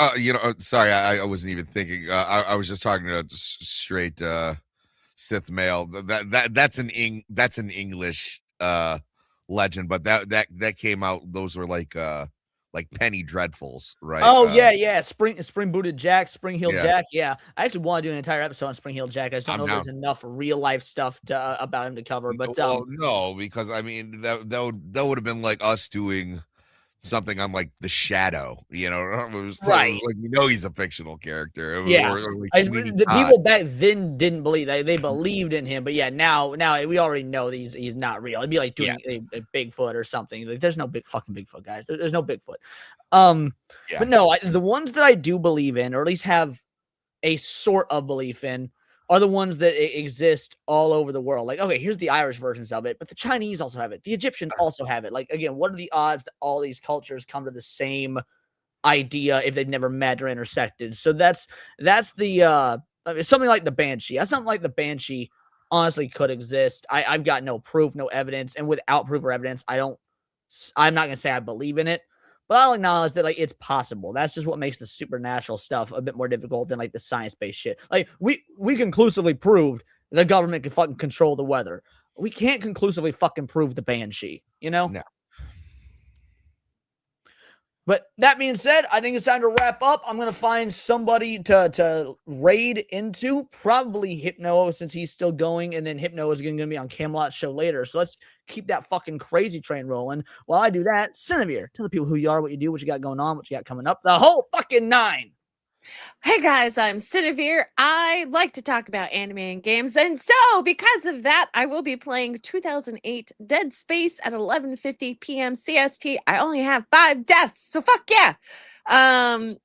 sorry, I wasn't even thinking. I was just talking to straight Sith male. That's an English legend, but that came out. Those were like penny dreadfuls, right? Oh yeah. Spring booted Jack, spring heeled Yeah. Jack. Yeah, I actually want to do an entire episode on spring heeled Jack. I just don't know if there's enough real life stuff about him to cover. But well, no, because I mean that would have been like us doing something on like the Shadow, Right. Like he's a fictional character. Yeah. Or like The people back then didn't believe they believed in him, but now we already know he's not real. It'd be like doing a Bigfoot or something. Like there's no fucking Bigfoot, guys. There's no Bigfoot. But no, the ones that I do believe in, or at least have a sort of belief in, are the ones that exist all over the world. Like, okay, here's the Irish versions of it, but the Chinese also have it. The Egyptians also have it. Like, again, what are the odds that all these cultures come to the same idea if they've never met or intersected? So that's the something like the Banshee. That's something like the Banshee honestly could exist. I've got no proof, no evidence, and without proof or evidence, I'm not gonna say I believe in it. But I'll acknowledge that it's possible. That's just what makes the supernatural stuff a bit more difficult than like the science-based shit. Like we conclusively proved the government can fucking control the weather. We can't conclusively fucking prove the Banshee, No. But that being said, I think it's time to wrap up. I'm gonna find somebody to raid into, probably Hypno since he's still going, and then Hypno is gonna be on Camelot's show later. So let's keep that fucking crazy train rolling. While I do that, Cinevere, tell the people who you are, what you do, what you got going on, what you got coming up, the whole fucking nine. Hey guys, I'm Cinevere. I like to talk about anime and games, and so because of that, I will be playing 2008 Dead Space at 11:50 p.m. CST. I only have 5 deaths, so fuck yeah. But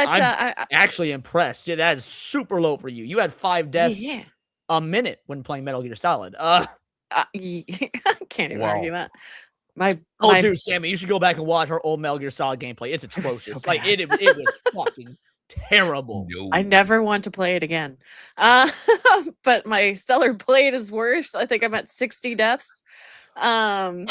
I'm actually impressed. Yeah, that is super low for you. You had 5 deaths a minute when playing Metal Gear Solid. I can't even argue that. Dude, Sammy, you should go back and watch our old Metal Gear Solid gameplay. It's atrocious. So like it was fucking terrible. No. I never want to play it again. But my Stellar Blade is worse. I think I'm at 60 deaths. To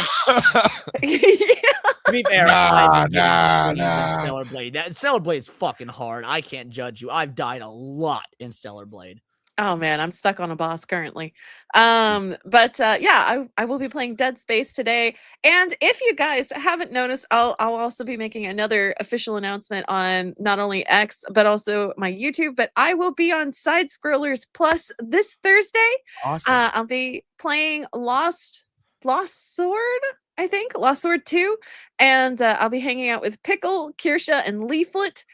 be fair, Stellar Blade. That Stellar Blade's fucking hard. I can't judge you. I've died a lot in Stellar Blade. Oh man, I'm stuck on a boss currently. But I will be playing Dead Space today. And if you guys haven't noticed, I'll also be making another official announcement on not only X, but also my YouTube. But I will be on Side Scrollers Plus this Thursday. Awesome. I'll be playing Lost Sword, I think, Lost Sword 2. And I'll be hanging out with Pickle, Kirsha, and Leaflet.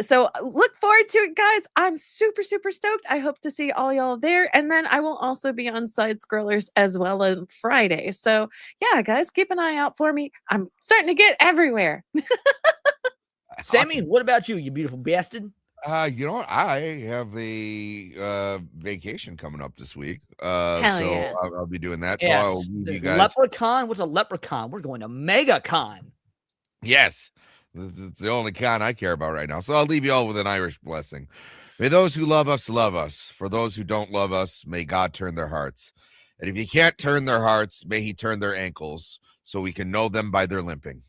So look forward to it, guys. I'm super, super stoked. I hope to see all y'all there. And then I will also be on Side Scrollers as well on Friday. So yeah, guys, keep an eye out for me. I'm starting to get everywhere. Sammy, what about you beautiful bastard? You know what? I have a vacation coming up this week. Hell yeah. I'll be doing that. Yeah, So I'll leave you guys. Leprechaun? What's a leprechaun? We're going to MegaCon. Yes. It's the only con I care about right now. So I'll leave you all with an Irish blessing. May those who love us love us. For those who don't love us, may God turn their hearts. And if he can't turn their hearts, may he turn their ankles so we can know them by their limping.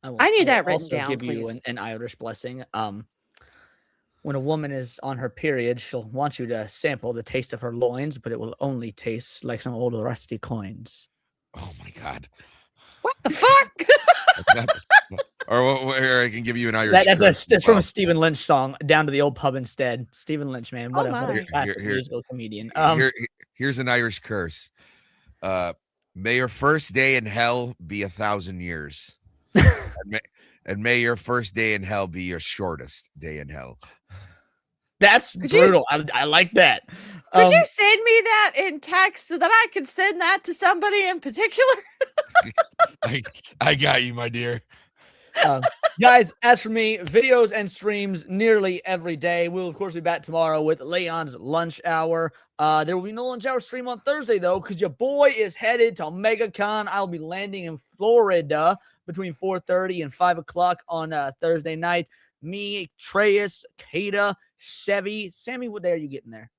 I need that written down, give please. you an Irish blessing. When a woman is on her period, she'll want you to sample the taste of her loins, but it will only taste like some old rusty coins. Oh my God. What the fuck? Or I can give you an Irish. That's from a Stephen Lynch song, Down to the Old Pub Instead. Stephen Lynch, man. What a classic musical comedian. Here's an Irish curse. May your first day in hell be 1,000 years. And may your first day in hell be your shortest day in hell. That's Could you- brutal. I like that. Could you send me that in text so that I could send that to somebody in particular? I got you, my dear. Guys, as for me, videos and streams nearly every day. We'll, of course, be back tomorrow with Leon's lunch hour. There will be no lunch hour stream on Thursday, though, because your boy is headed to MegaCon. I'll be landing in Florida between 4:30 and 5 o'clock on Thursday night. Me, Treyas, Kata, Chevy. Sammy, what day are you getting there?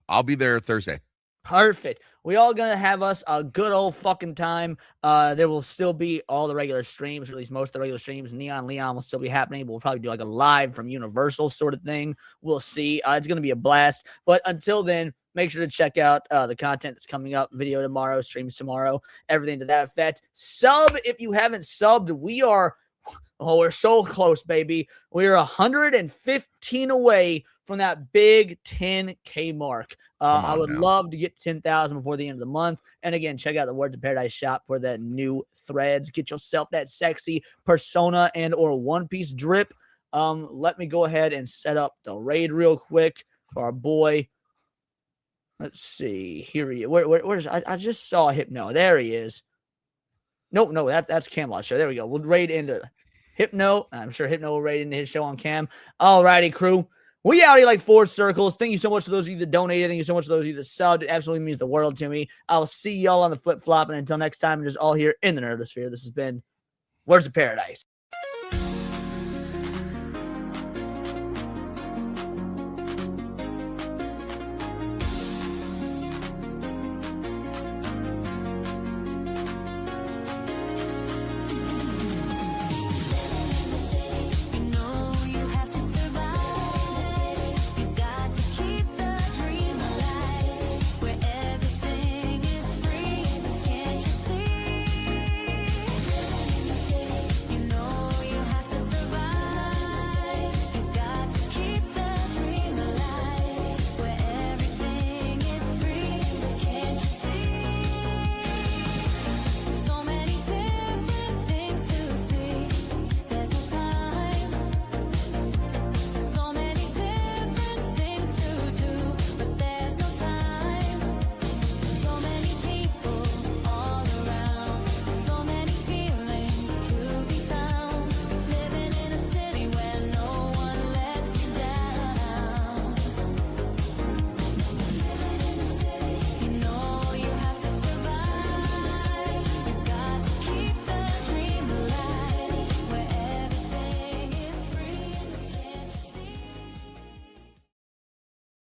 I'll be there Thursday. Perfect. We all gonna have us a good old fucking time. There will still be all the regular streams, or at least most of the regular streams. Neon Leon will still be happening. But we'll probably do like a live from Universal sort of thing. We'll see. It's gonna be a blast. But until then, make sure to check out the content that's coming up. Video tomorrow, streams tomorrow, everything to that effect. Sub if you haven't subbed. We're so close, baby. We're 115 away from that big 10K mark. I would love to get 10,000 before the end of the month. And again, check out the Words of Paradise shop for the new threads. Get yourself that sexy persona and or one piece drip. Let me go ahead and set up the raid real quick for our boy. Let's see. Here he is. Where's I just saw Hypno. There he is. Nope, no, that's Camelot show. There we go. We'll raid into Hypno. I'm sure Hypno will raid into his show on cam. Alrighty, crew. We out here like 4 circles. Thank you so much for those of you that donated. Thank you so much for those of you that subbed. It absolutely means the world to me. I will see y'all on the flip flop. And until next time, it is all here in the Nerdosphere. This has been Words of Paradise.